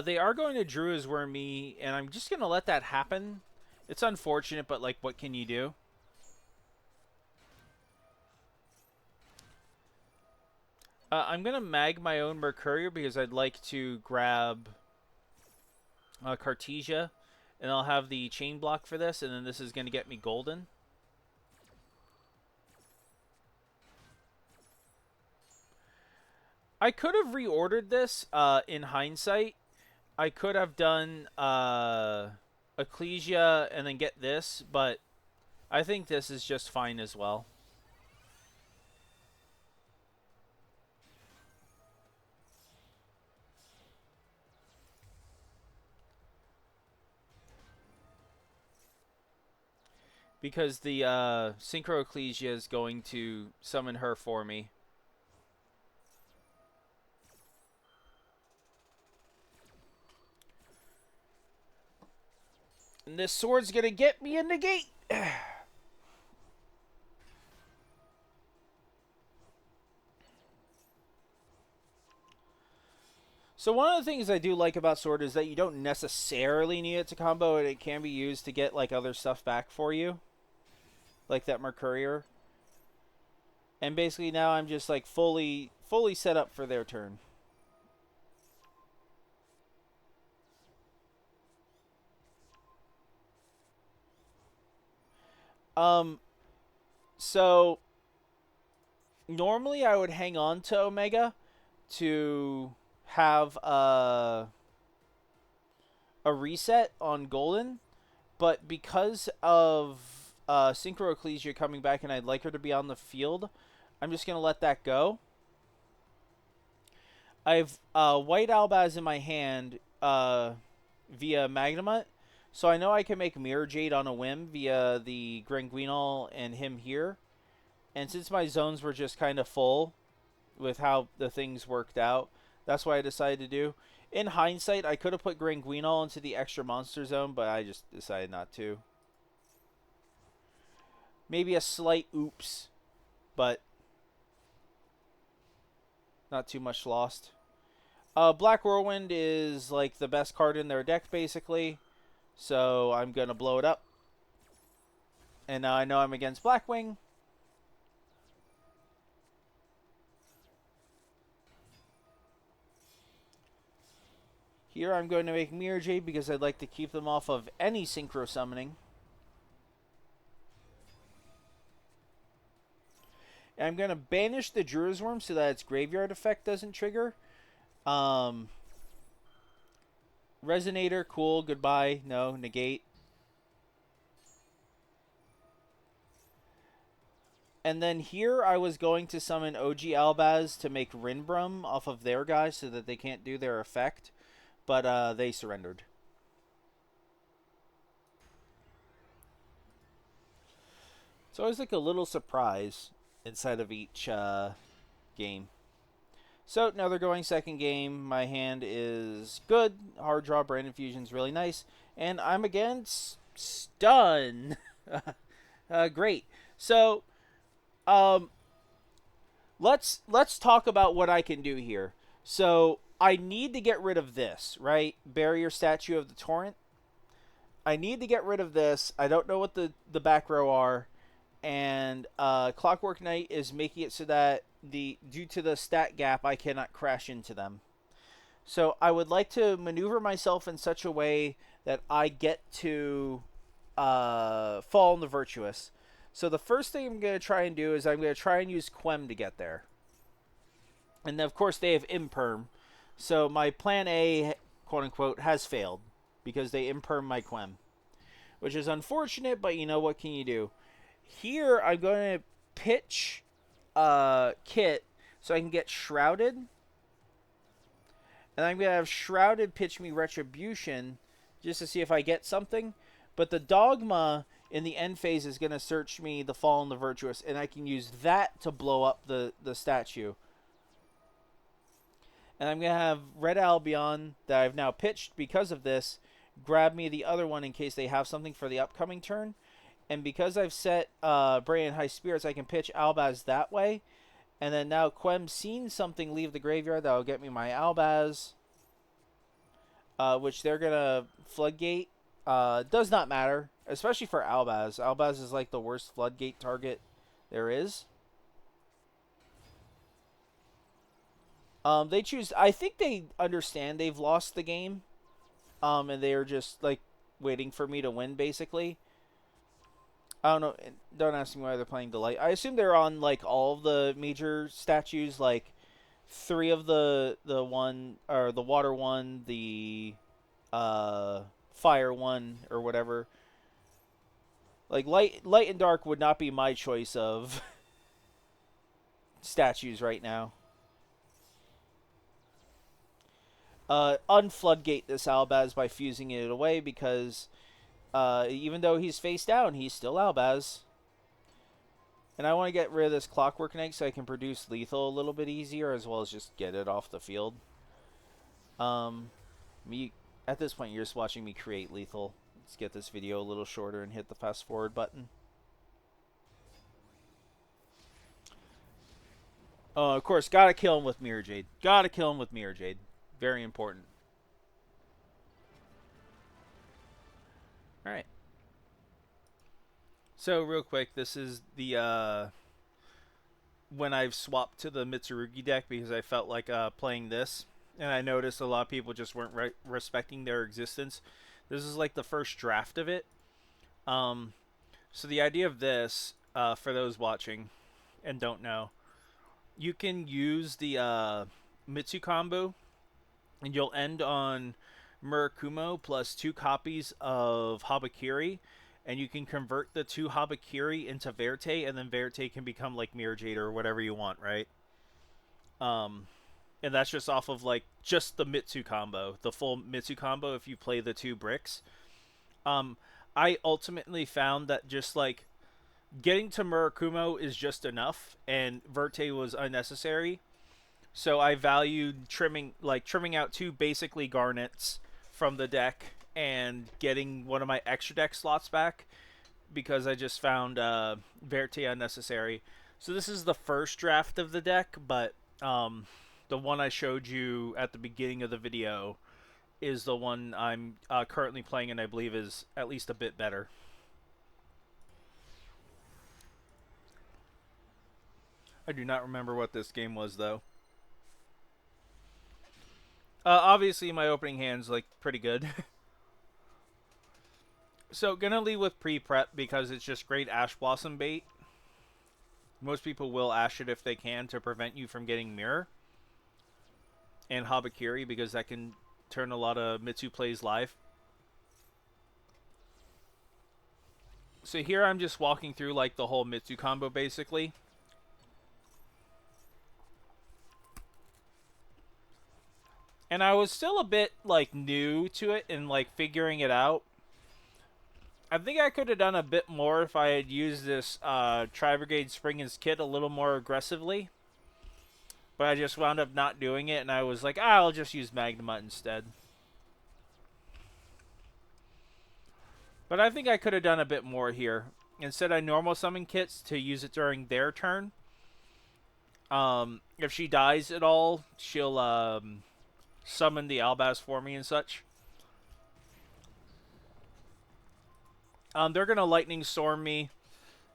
They are going to Druid's Worm me, and I'm just going to let that happen. It's unfortunate, but, like, what can you do? I'm going to mag my own Mercurier because I'd like to grab Cartesia, and I'll have the chain block for this, and then this is going to get me golden. I could have reordered this in hindsight. I could have done Ecclesia and then get this, but I think this is just fine as well. Because the Synchro Ecclesia is going to summon her for me. And this sword's going to get me in the gate. So one of the things I do like about Sword is that you don't necessarily need it to combo, and it can be used to get like other stuff back for you. Like that Mercurier. And basically now I'm just like fully set up for their turn. So normally I would hang on to Omega to have a reset on Golden, but because of Synchro Ecclesia coming back and I'd like her to be on the field, I'm just going to let that go. I have White Albaz in my hand via Magnamut, So I know I can make Mirror Jade on a whim via the Granguinol and him here. And since my zones were just kind of full with how the things worked out, that's what I decided to do. In hindsight, I could have put Granguinol into the extra monster zone, but I just decided not to. Maybe a slight oops, but not too much lost. Black Whirlwind is like the best card in their deck, basically. So I'm going to blow it up. And now I know I'm against Blackwing. Here I'm going to make Mirror Jade because I'd like to keep them off of any synchro summoning. And I'm going to banish the Druid's Worm so that its graveyard effect doesn't trigger. Resonator, cool, goodbye. No, negate. And then here I was going to summon OG Albaz to make Rinbrum off of their guys so that they can't do their effect. But they surrendered. It's always like a little surprise inside of each game. So now they're going second game. My hand is good. Hard draw, Branded Fusion's really nice. And I'm against Stun. Great. So let's talk about what I can do here. So I need to get rid of this, right? Barrier Statue of the Torrent. I need to get rid of this. I don't know what the back row are. And Clockwork Knight is making it so that due to the stat gap, I cannot crash into them. So I would like to maneuver myself in such a way that I get to fall in the Virtuous. So the first thing I'm going to try and do is I'm going to try and use Quem to get there. And then, of course, they have Imperm. So my plan A, quote-unquote, has failed because they Imperm my Quem. Which is unfortunate, but you know, what can you do? Here, I'm going to pitch Kit so I can get Shrouded. And I'm going to have Shrouded pitch me Retribution just to see if I get something. But the Dogma in the end phase is going to search me the Fall and the Virtuous, and I can use that to blow up the statue. And I'm going to have Red Albion that I've now pitched because of this grab me the other one in case they have something for the upcoming turn. And because I've set Branded High Spirits, I can pitch Albaz that way. And then now Quem's seen something leave the graveyard that will get me my Albaz. Which they're going to Floodgate. Does not matter, especially for Albaz. Albaz is like the worst Floodgate target there is. They choose... I think they understand they've lost the game. And they are just like waiting for me to win, basically. I don't know. Don't ask me why they're playing Delight. I assume they're on like all of the major statues, like 3 of the one or the water one, the fire one or whatever. Like light and dark would not be my choice of statues right now. Unfloodgate this Albaz by fusing it away because even though he's face down, he's still Albaz. And I want to get rid of this Clockwork Knight so I can produce lethal a little bit easier, as well as just get it off the field. At this point, you're just watching me create lethal. Let's get this video a little shorter and hit the fast forward button. Oh, of course, gotta kill him with Mirror Jade. Gotta kill him with Mirror Jade. Very important. Alright. So, real quick, this is the, when I've swapped to the Mitsurugi deck because I felt like playing this. And I noticed a lot of people just weren't respecting their existence. This is like the first draft of it. So the idea of this, for those watching and don't know, you can use the Mitsu combo, and you'll end on Murakumo plus 2 copies of Habakiri, and you can convert the 2 Habakiri into Verte, and then Verte can become like Mirror Jade or whatever you want, right? And that's just off of like just the Mitsu combo, the full Mitsu combo if you play the 2 bricks. Um, I ultimately found that just like getting to Murakumo is just enough, and Verte was unnecessary. So I valued trimming out two basically garnets from the deck and getting one of my extra deck slots back because I just found Verte unnecessary. So this is the first draft of the deck, but the one I showed you at the beginning of the video is the one I'm currently playing, and I believe is at least a bit better. I do not remember what this game was, though. Obviously, my opening hand's like pretty good. So, gonna lead with pre-prep because it's just great Ash Blossom bait. Most people will Ash it if they can to prevent you from getting Mirror. And Habakiri because that can turn a lot of Mitsu plays live. So here I'm just walking through like the whole Mitsu combo basically. And I was still a bit like new to it and like figuring it out. I think I could have done a bit more if I had used this Tri-Brigade Springen's kit a little more aggressively. But I just wound up not doing it, and I was like, I'll just use Magnemite instead. But I think I could have done a bit more here. Instead, I normal summon kits to use it during their turn. If she dies at all, she'll summon the Albaz for me and such. They're gonna Lightning Storm me.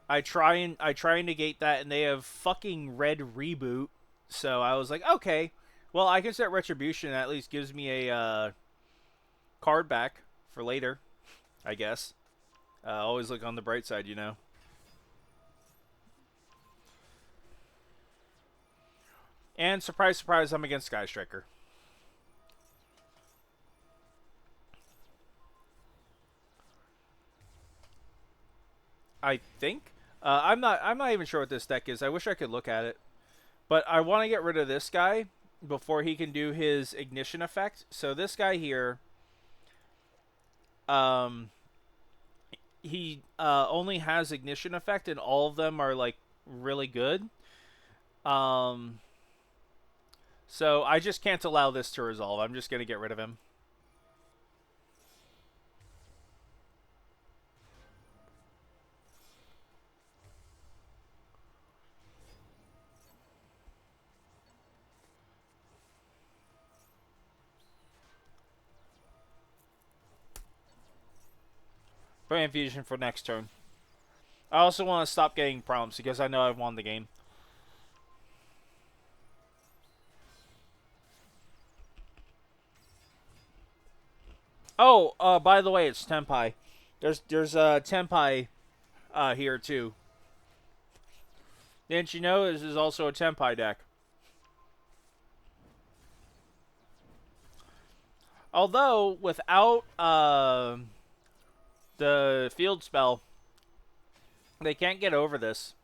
I try and negate that, and they have fucking red reboot. So I was like, okay, well I can set Retribution. That at least gives me a card back for later, I guess. Always look on the bright side, you know. And surprise, surprise, I'm against Sky Striker. I think. I'm not even sure what this deck is. I wish I could look at it. But I want to get rid of this guy before he can do his ignition effect. So this guy here, he only has ignition effect, and all of them are like really good. So I just can't allow this to resolve. I'm just gonna get rid of him. Brand Fusion for next turn. I also want to stop getting problems because I know I've won the game. Oh, by the way, it's Tenpai. There's Tenpai here too. Didn't you know this is also a Tenpai deck? Although without the field spell, they can't get over this,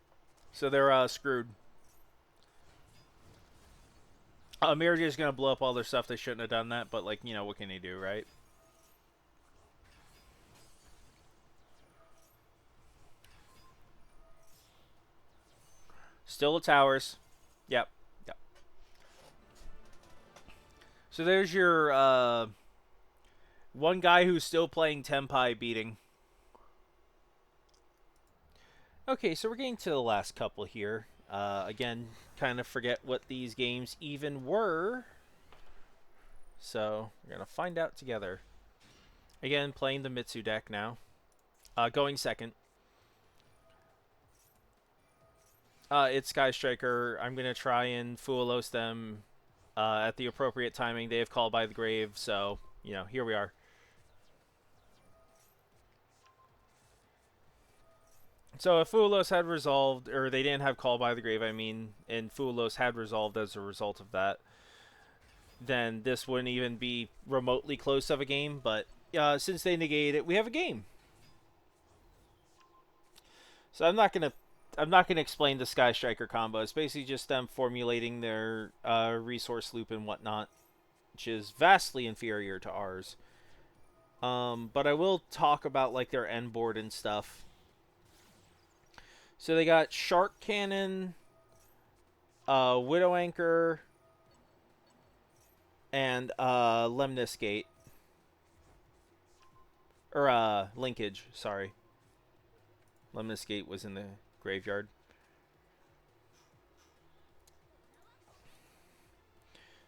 so they're screwed. Mirror is gonna blow up all their stuff. They shouldn't have done that, but like, you know, what can they do, right? Still the towers. Yep. Yep. So there's your one guy who's still playing Tenpai beating. Okay, so we're getting to the last couple here. Again, kind of forget what these games even were. So we're going to find out together. Again, playing the Mitsu deck now. Going second. It's Sky Striker. I'm going to try and Fualos them at the appropriate timing. They have Called by the Grave, so, you know, here we are. So if Fualos had resolved, or they didn't have Call by the Grave, I mean, and Fualos had resolved as a result of that, then this wouldn't even be remotely close of a game. But since they negated it, we have a game. So I'm not gonna explain the Sky Striker combo. It's basically just them formulating their resource loop and whatnot, which is vastly inferior to ours. But I will talk about like their end board and stuff. So they got Shark Cannon, Widow Anchor, and Lemnis Gate. Or Linkage, sorry. Lemnis Gate was in the graveyard.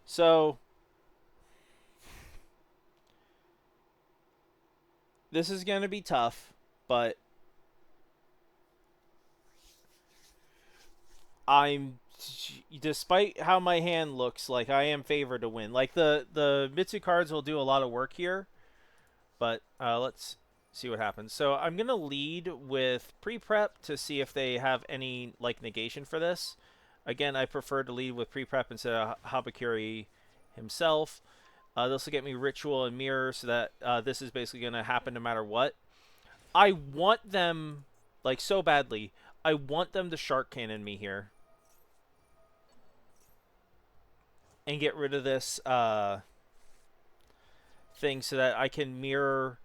So this is going to be tough, but despite how my hand looks, like I am favored to win. Like the Mitsu cards will do a lot of work here, but let's see what happens. So I'm gonna lead with pre-prep to see if they have any like negation for this. Again, I prefer to lead with pre-prep instead of Habakiri himself. This will get me Ritual and Mirror, so that this is basically gonna happen no matter what. I want them like so badly. I want them to Shark Cannon me here and get rid of this thing so that I can mirror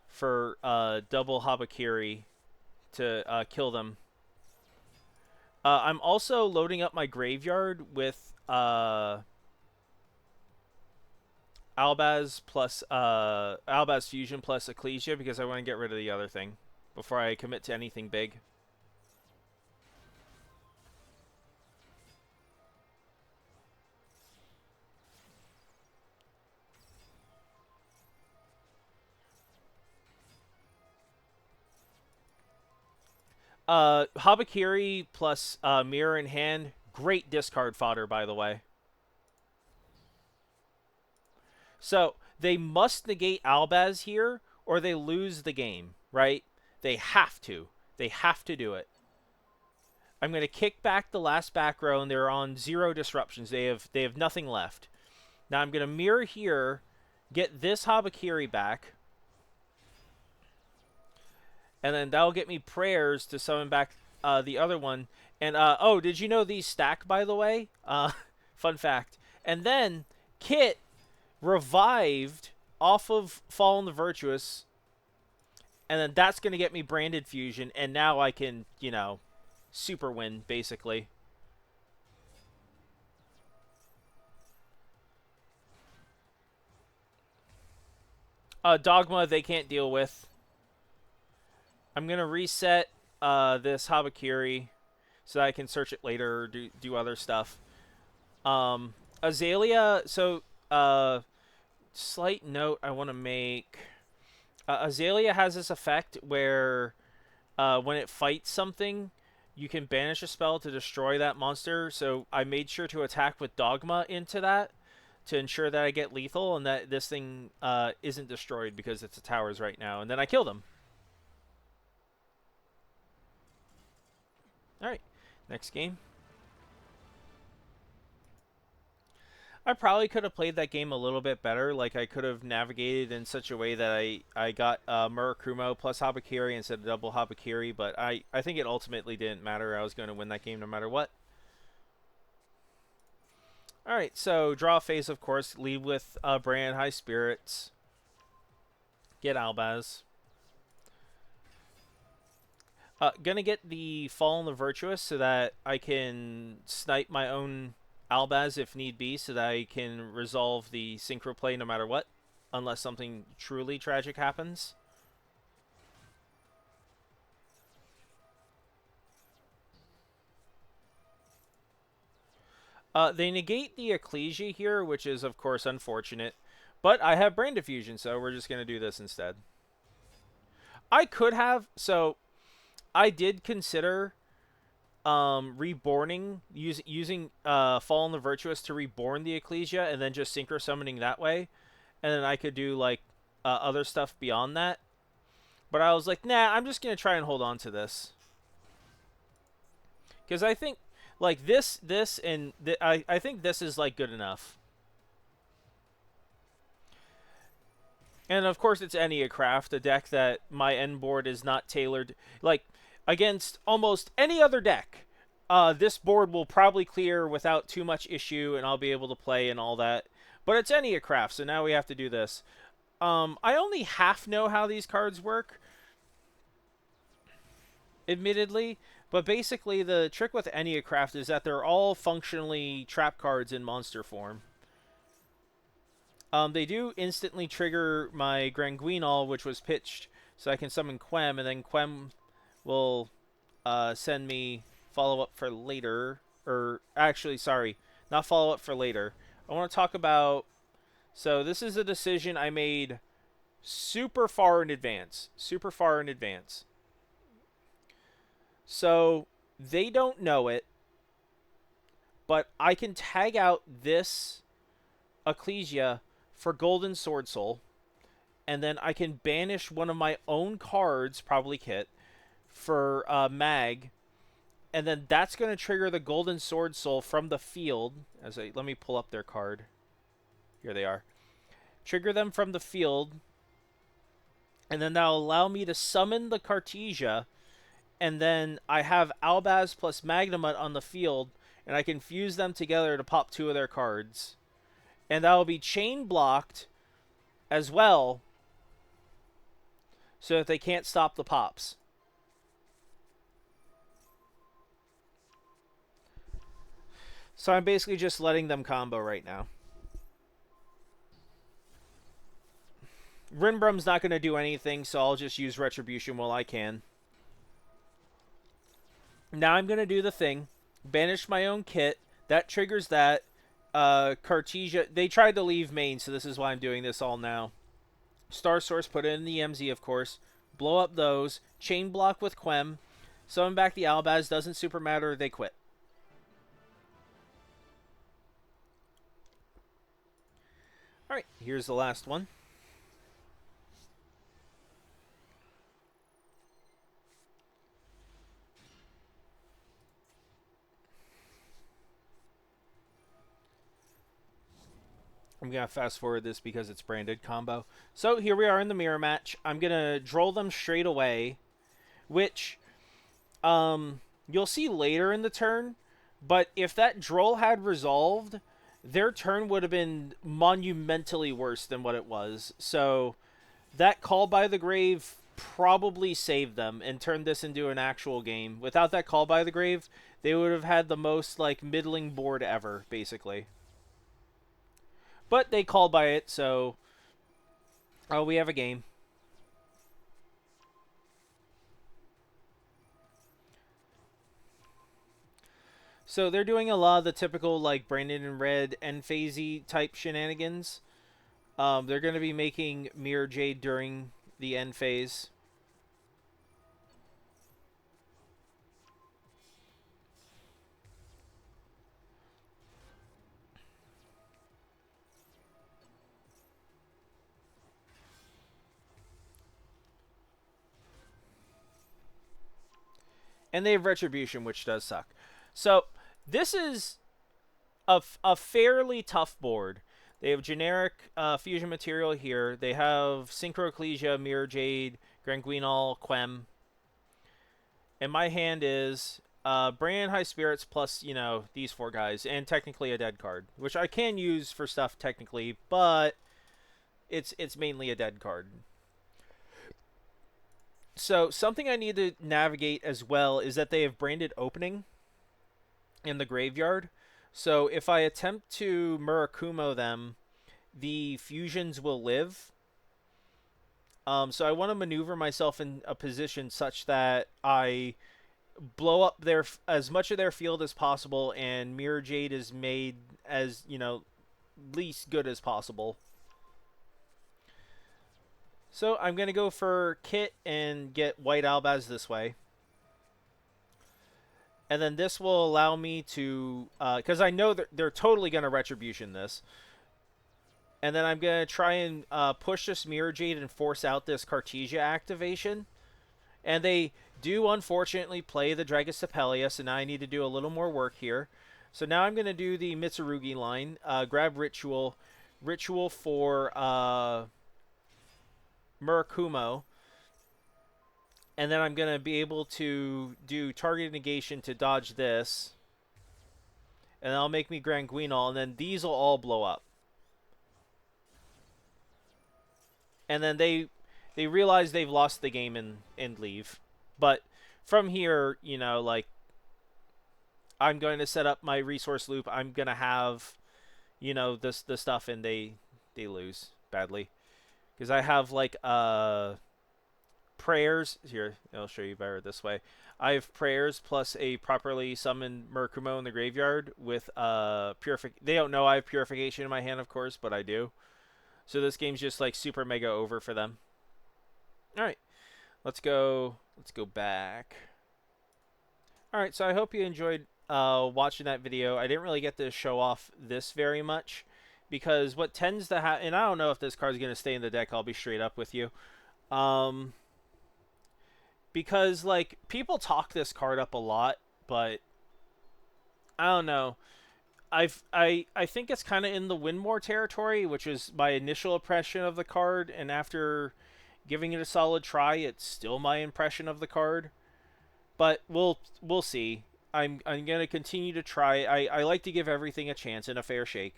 for double Habakiri to kill them. I'm also loading up my graveyard with Albaz plus Albaz Fusion plus Ecclesia because I want to get rid of the other thing before I commit to anything big. Habakiri plus Mirror in hand, great discard fodder, by the way. So they must negate Albaz here, or they lose the game, right? They have to. They have to do it. I'm going to kick back the last back row, and they're on 0 disruptions. They have nothing left. Now I'm going to mirror here, get this Habakiri back, and then that'll get me prayers to summon back the other one. And oh, did you know these stack, by the way? Fun fact. And then Kit revived off of Fallen the Virtuous, and then that's going to get me Branded Fusion, and now I can, you know, super win, basically. Dogma, they can't deal with. I'm going to reset this Habakiri so that I can search it later or do other stuff. Azalea, so slight note I want to make. Azalea has this effect where when it fights something, you can banish a spell to destroy that monster. So I made sure to attack with Dogma into that to ensure that I get lethal and that this thing isn't destroyed because it's a towers right now. And then I killed him. Alright, next game. I probably could have played that game a little bit better. Like, I could have navigated in such a way that I got Murakumo plus Habakiri instead of double Habakiri, but I think it ultimately didn't matter. I was going to win that game no matter what. Alright, so draw phase, of course. Lead with Brand High Spirits. Get Albaz. Gonna get the Fallen the Virtuous so that I can snipe my own Albaz if need be, so that I can resolve the synchro play no matter what, unless something truly tragic happens. They negate the Ecclesia here, which is of course unfortunate, but I have Brain Diffusion, so we're just gonna do this instead. I could have, so I did consider reborning, using Fallen the Virtuous to reborn the Ecclesia and then just synchro summoning that way. And then I could do like other stuff beyond that. But I was like, nah, I'm just going to try and hold on to this. Because I think like this, and I think this is like good enough. And of course it's Enneacraft, a deck that my end board is not tailored. Like, against almost any other deck, this board will probably clear without too much issue, and I'll be able to play and all that. But it's Enneacraft, so now we have to do this. I only half know how these cards work, admittedly. But basically, the trick with Enneacraft is that they're all functionally trap cards in monster form. They do instantly trigger my Granguinol, which was pitched, so I can summon Quem, and then Quem will send me follow-up for later. Or, actually, sorry, not follow-up for later. I want to talk about... So, this is a decision I made super far in advance. Super far in advance. So, they don't know it, but I can tag out this Ecclesia for Golden Sword Soul, and then I can banish one of my own cards, probably Kit, for Mag, and then that's going to trigger the Golden Sword Soul from the field. Let me pull up their card. Here they are. Trigger them from the field, and then that'll allow me to summon the Cartesia, and then I have Albaz plus Magnamut on the field, and I can fuse them together to pop 2 of their cards. And that will be chain blocked as well, so that they can't stop the pops. So I'm basically just letting them combo right now. Rinbrum's not going to do anything, so I'll just use Retribution while I can. Now I'm going to do the thing. Banish my own Kit. That triggers that. Cartesia. They tried to leave main, so this is why I'm doing this all now. Star Source, put it in the MZ, of course. Blow up those. Chain block with Quem. Summon back the Albaz. Doesn't super matter. They quit. Alright, here's the last one. I'm going to fast forward this because it's branded combo. So here we are in the mirror match. I'm going to droll them straight away, which you'll see later in the turn. But if that droll had resolved, their turn would have been monumentally worse than what it was. So that call by the grave probably saved them and turned this into an actual game. Without that call by the grave, they would have had the most like middling board ever, basically. But they called by it, so we have a game. So they're doing a lot of the typical like Branded in Red and phasey type shenanigans. They're going to be making Mirror Jade during the end phase. And they have Retribution, which does suck. So this is a fairly tough board. They have generic fusion material here. They have Synchro Ecclesia, Mirror Jade, Granguinol, Quem. And my hand is Brand High Spirits plus, you know, these 4 guys. And technically a dead card, which I can use for stuff technically, but it's mainly a dead card. So something I need to navigate as well is that they have Branded Opening in the graveyard. So if I attempt to Murakumo them, the fusions will live. So I want to maneuver myself in a position such that I blow up their as much of their field as possible, and Mirror Jade is made as, you know, least good as possible. So I'm going to go for Kit and get White Albaz this way. And then this will allow me to... because I know that they're totally going to Retribution this. And then I'm going to try and push this Mirror Jade and force out this Cartesia activation. And they do, unfortunately, play the Dracotail, so now I need to do a little more work here. So now I'm going to do the Mitsurugi line. Grab Ritual. Ritual for... Murakumo, and then I'm going to be able to do target negation to dodge this, and that'll make me Granguinol, and then these will all blow up. and then they realize they've lost the game and leave. But from here, you know, like I'm going to set up my resource loop. I'm gonna have, you know, the stuff, and they lose badly because I have like prayers here. I'll show you better this way. I have prayers plus a properly summoned Murkumo in the graveyard with They don't know I have purification in my hand, of course, but I do. So this game's just like super mega over for them. All right, let's go. Let's go back. All right, so I hope you enjoyed watching that video. I didn't really get to show off this very much because what tends to happen, and I don't know if this card's going to stay in the deck. I'll be straight up with you. Because like people talk this card up a lot, but I don't know. I think it's kind of in the Winmore territory, which is my initial impression of the card, and after giving it a solid try, it's still my impression of the card. But we'll see. I'm gonna continue to try. I like to give everything a chance and a fair shake.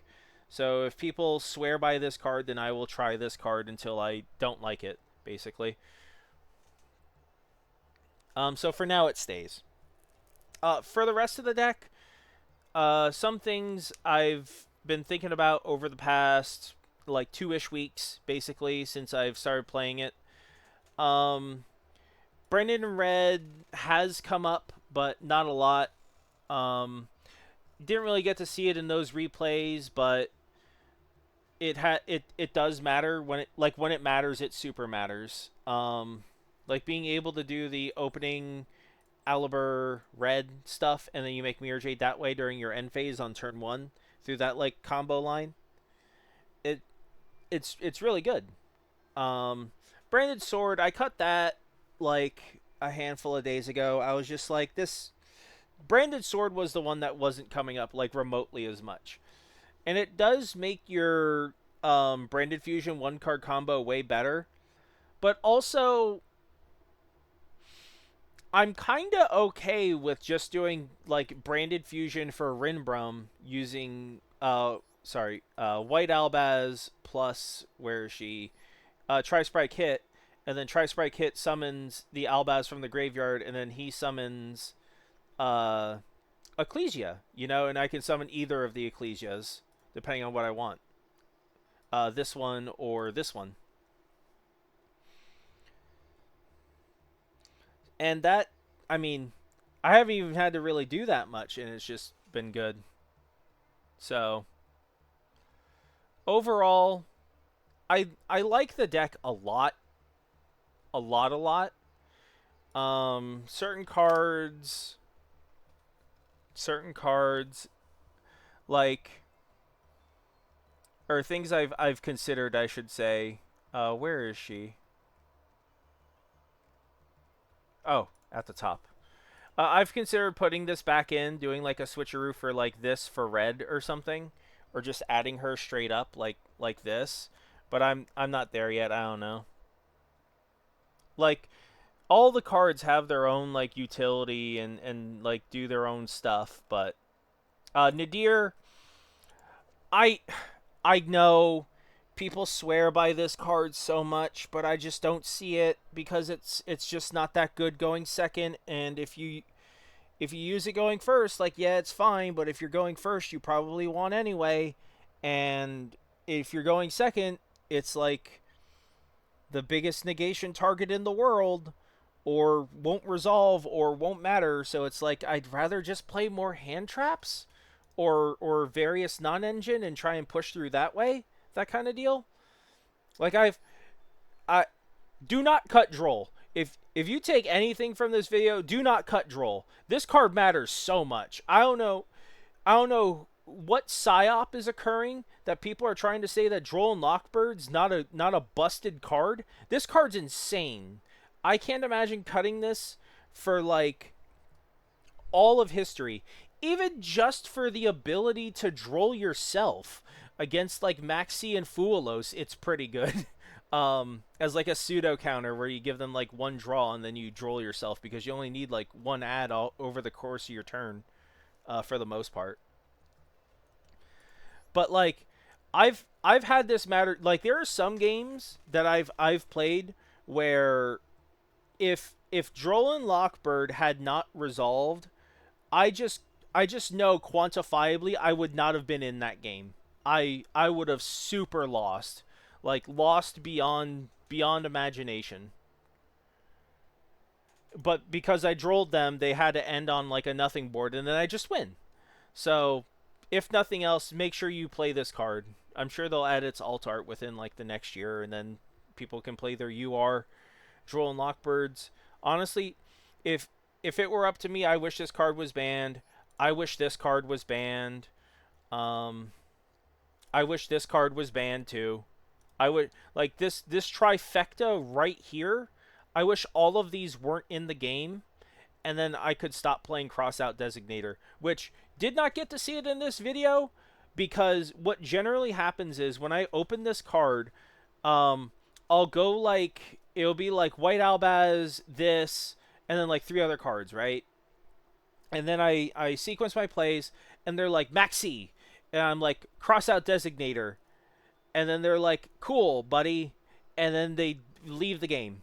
So if people swear by this card, then I will try this card until I don't like it, basically. So for now, it stays. For the rest of the deck, some things I've been thinking about over the past like 2-ish weeks, basically, since I've started playing it. Branded in Red has come up, but not a lot. Didn't really get to see it in those replays, but it does matter when it matters. It super matters. Like being able to do the opening Aliber Red stuff, and then you make Mirror Jade that way during your end phase on turn 1 through that like combo line. It's really good. Branded Sword, I cut that like a handful of days ago. I was just like, this Branded Sword was the one that wasn't coming up like remotely as much, and it does make your Branded Fusion 1-card combo way better. But also, I'm kind of okay with just doing like Branded Fusion for Rinbrum using White Albaz plus, where is she? Tri-Sprite Hit, and then Tri-Sprite Hit summons the Albaz from the graveyard, and then he summons Ecclesia, you know, and I can summon either of the Ecclesias depending on what I want. This one or this one. And that, I mean, I haven't even had to really do that much, and it's just been good. So, overall, I like the deck a lot. A lot. Certain cards, like, or things I've considered, I should say. Where is she? Oh, at the top. I've considered putting this back in, doing like a switcheroo for like this for red or something, or just adding her straight up like this. But I'm not there yet. I don't know. Like, all the cards have their own like utility and like do their own stuff, but Nadir, I know people swear by this card so much, but I just don't see it because it's just not that good going second. And if you use it going first, like, yeah, it's fine, but if you're going first, you probably want anyway. And if you're going second, it's like the biggest negation target in the world, or won't resolve, or won't matter. So it's like, I'd rather just play more hand traps or various non-engine and try and push through that way. That kind of deal. Like, I do not cut Droll. If you take anything from this video, do not cut Droll. This card matters so much. I don't know what psyop is occurring that people are trying to say that Droll and Lockbird's not a busted card. This card's insane. I can't imagine cutting this for like all of history, even just for the ability to Droll yourself against like Maxi and Fuelos. It's pretty good. As like a pseudo counter where you give them like one draw and then you Droll yourself, because you only need like one ad all over the course of your turn, for the most part. But like, I've had this matter, like there are some games that I've played where if Droll Lockbird had not resolved, I just I just know quantifiably I would not have been in that game. I would have super lost. Like lost beyond imagination. But because I drolled them, they had to end on like a nothing board and then I just win. So, if nothing else, make sure you play this card. I'm sure they'll add its alt art within like the next year and then people can play their UR Droll and Lockbirds. Honestly, if if it were up to me, I wish this card was banned. I wish this card was banned. Um, I wish this card was banned too. I would like this trifecta right here. I wish all of these weren't in the game, and then I could stop playing Crossout Designator, which did not get to see it in this video because what generally happens is when I open this card, um, I'll go like it'll be like White Albaz, this, and then like three other cards, right? And then I sequence my plays, and they're like Maxi, and I'm like Crossout Designator, and then they're like cool, buddy, and then they leave the game.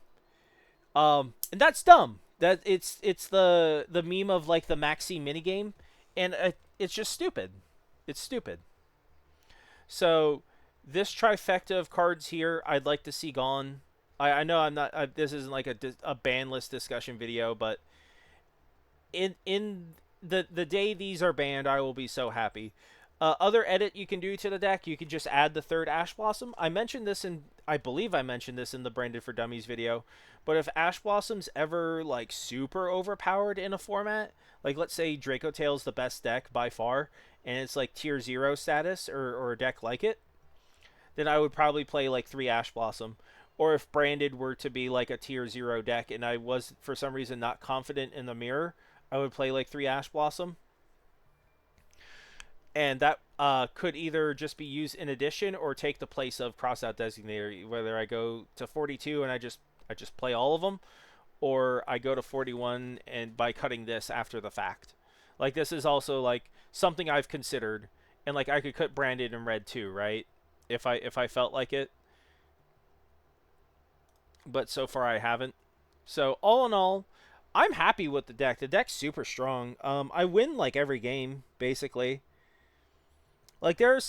And that's dumb. That it's the meme of like the Maxi minigame, and it's just stupid. It's stupid. So this trifecta of cards here, I'd like to see gone. I know I'm not. This isn't like a ban list discussion video, but in the day these are banned, I will be so happy. Other edit you can do to the deck, you can just add the third Ash Blossom. I believe I mentioned this in the Branded for Dummies video, but if Ash Blossom's ever like super overpowered in a format, like let's say Dracotail's the best deck by far, and it's like tier 0 status or a deck like it, then I would probably play like 3 Ash Blossom. Or if Branded were to be like a tier 0 deck and I was for some reason not confident in the mirror, I would play like 3 Ash Blossom. And that could either just be used in addition or take the place of Crossout Designator. Whether I go to 42 and I just play all of them, or I go to 41 and by cutting this after the fact. Like this is also like something I've considered, and like I could cut Branded in red too, right? If I felt like it, but so far I haven't. So all in all, I'm happy with the deck. The deck's super strong. I win like every game basically. Like there are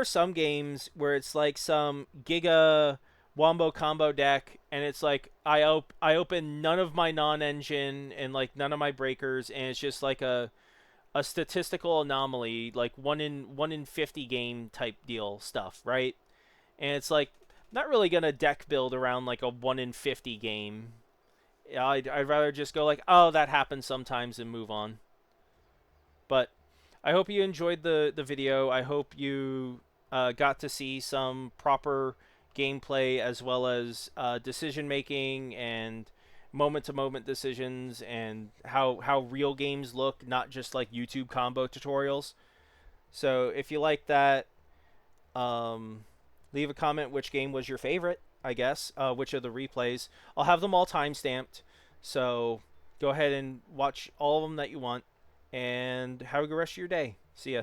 some games where it's like some Giga Wombo combo deck, and it's like I open none of my non-engine and like none of my breakers, and it's just like a statistical anomaly, like one in 50 game type deal stuff, right? And it's like not really gonna deck build around like a 1 in 50 game. I'd rather just go like, oh, that happens sometimes and move on. But I hope you enjoyed the video. I hope you got to see some proper gameplay as well as decision making and moment to moment decisions and how real games look, not just like YouTube combo tutorials. So if you like that, leave a comment which game was your favorite, I guess, which of the replays. I'll have them all time stamped, so go ahead and watch all of them that you want, and have a good rest of your day. See ya.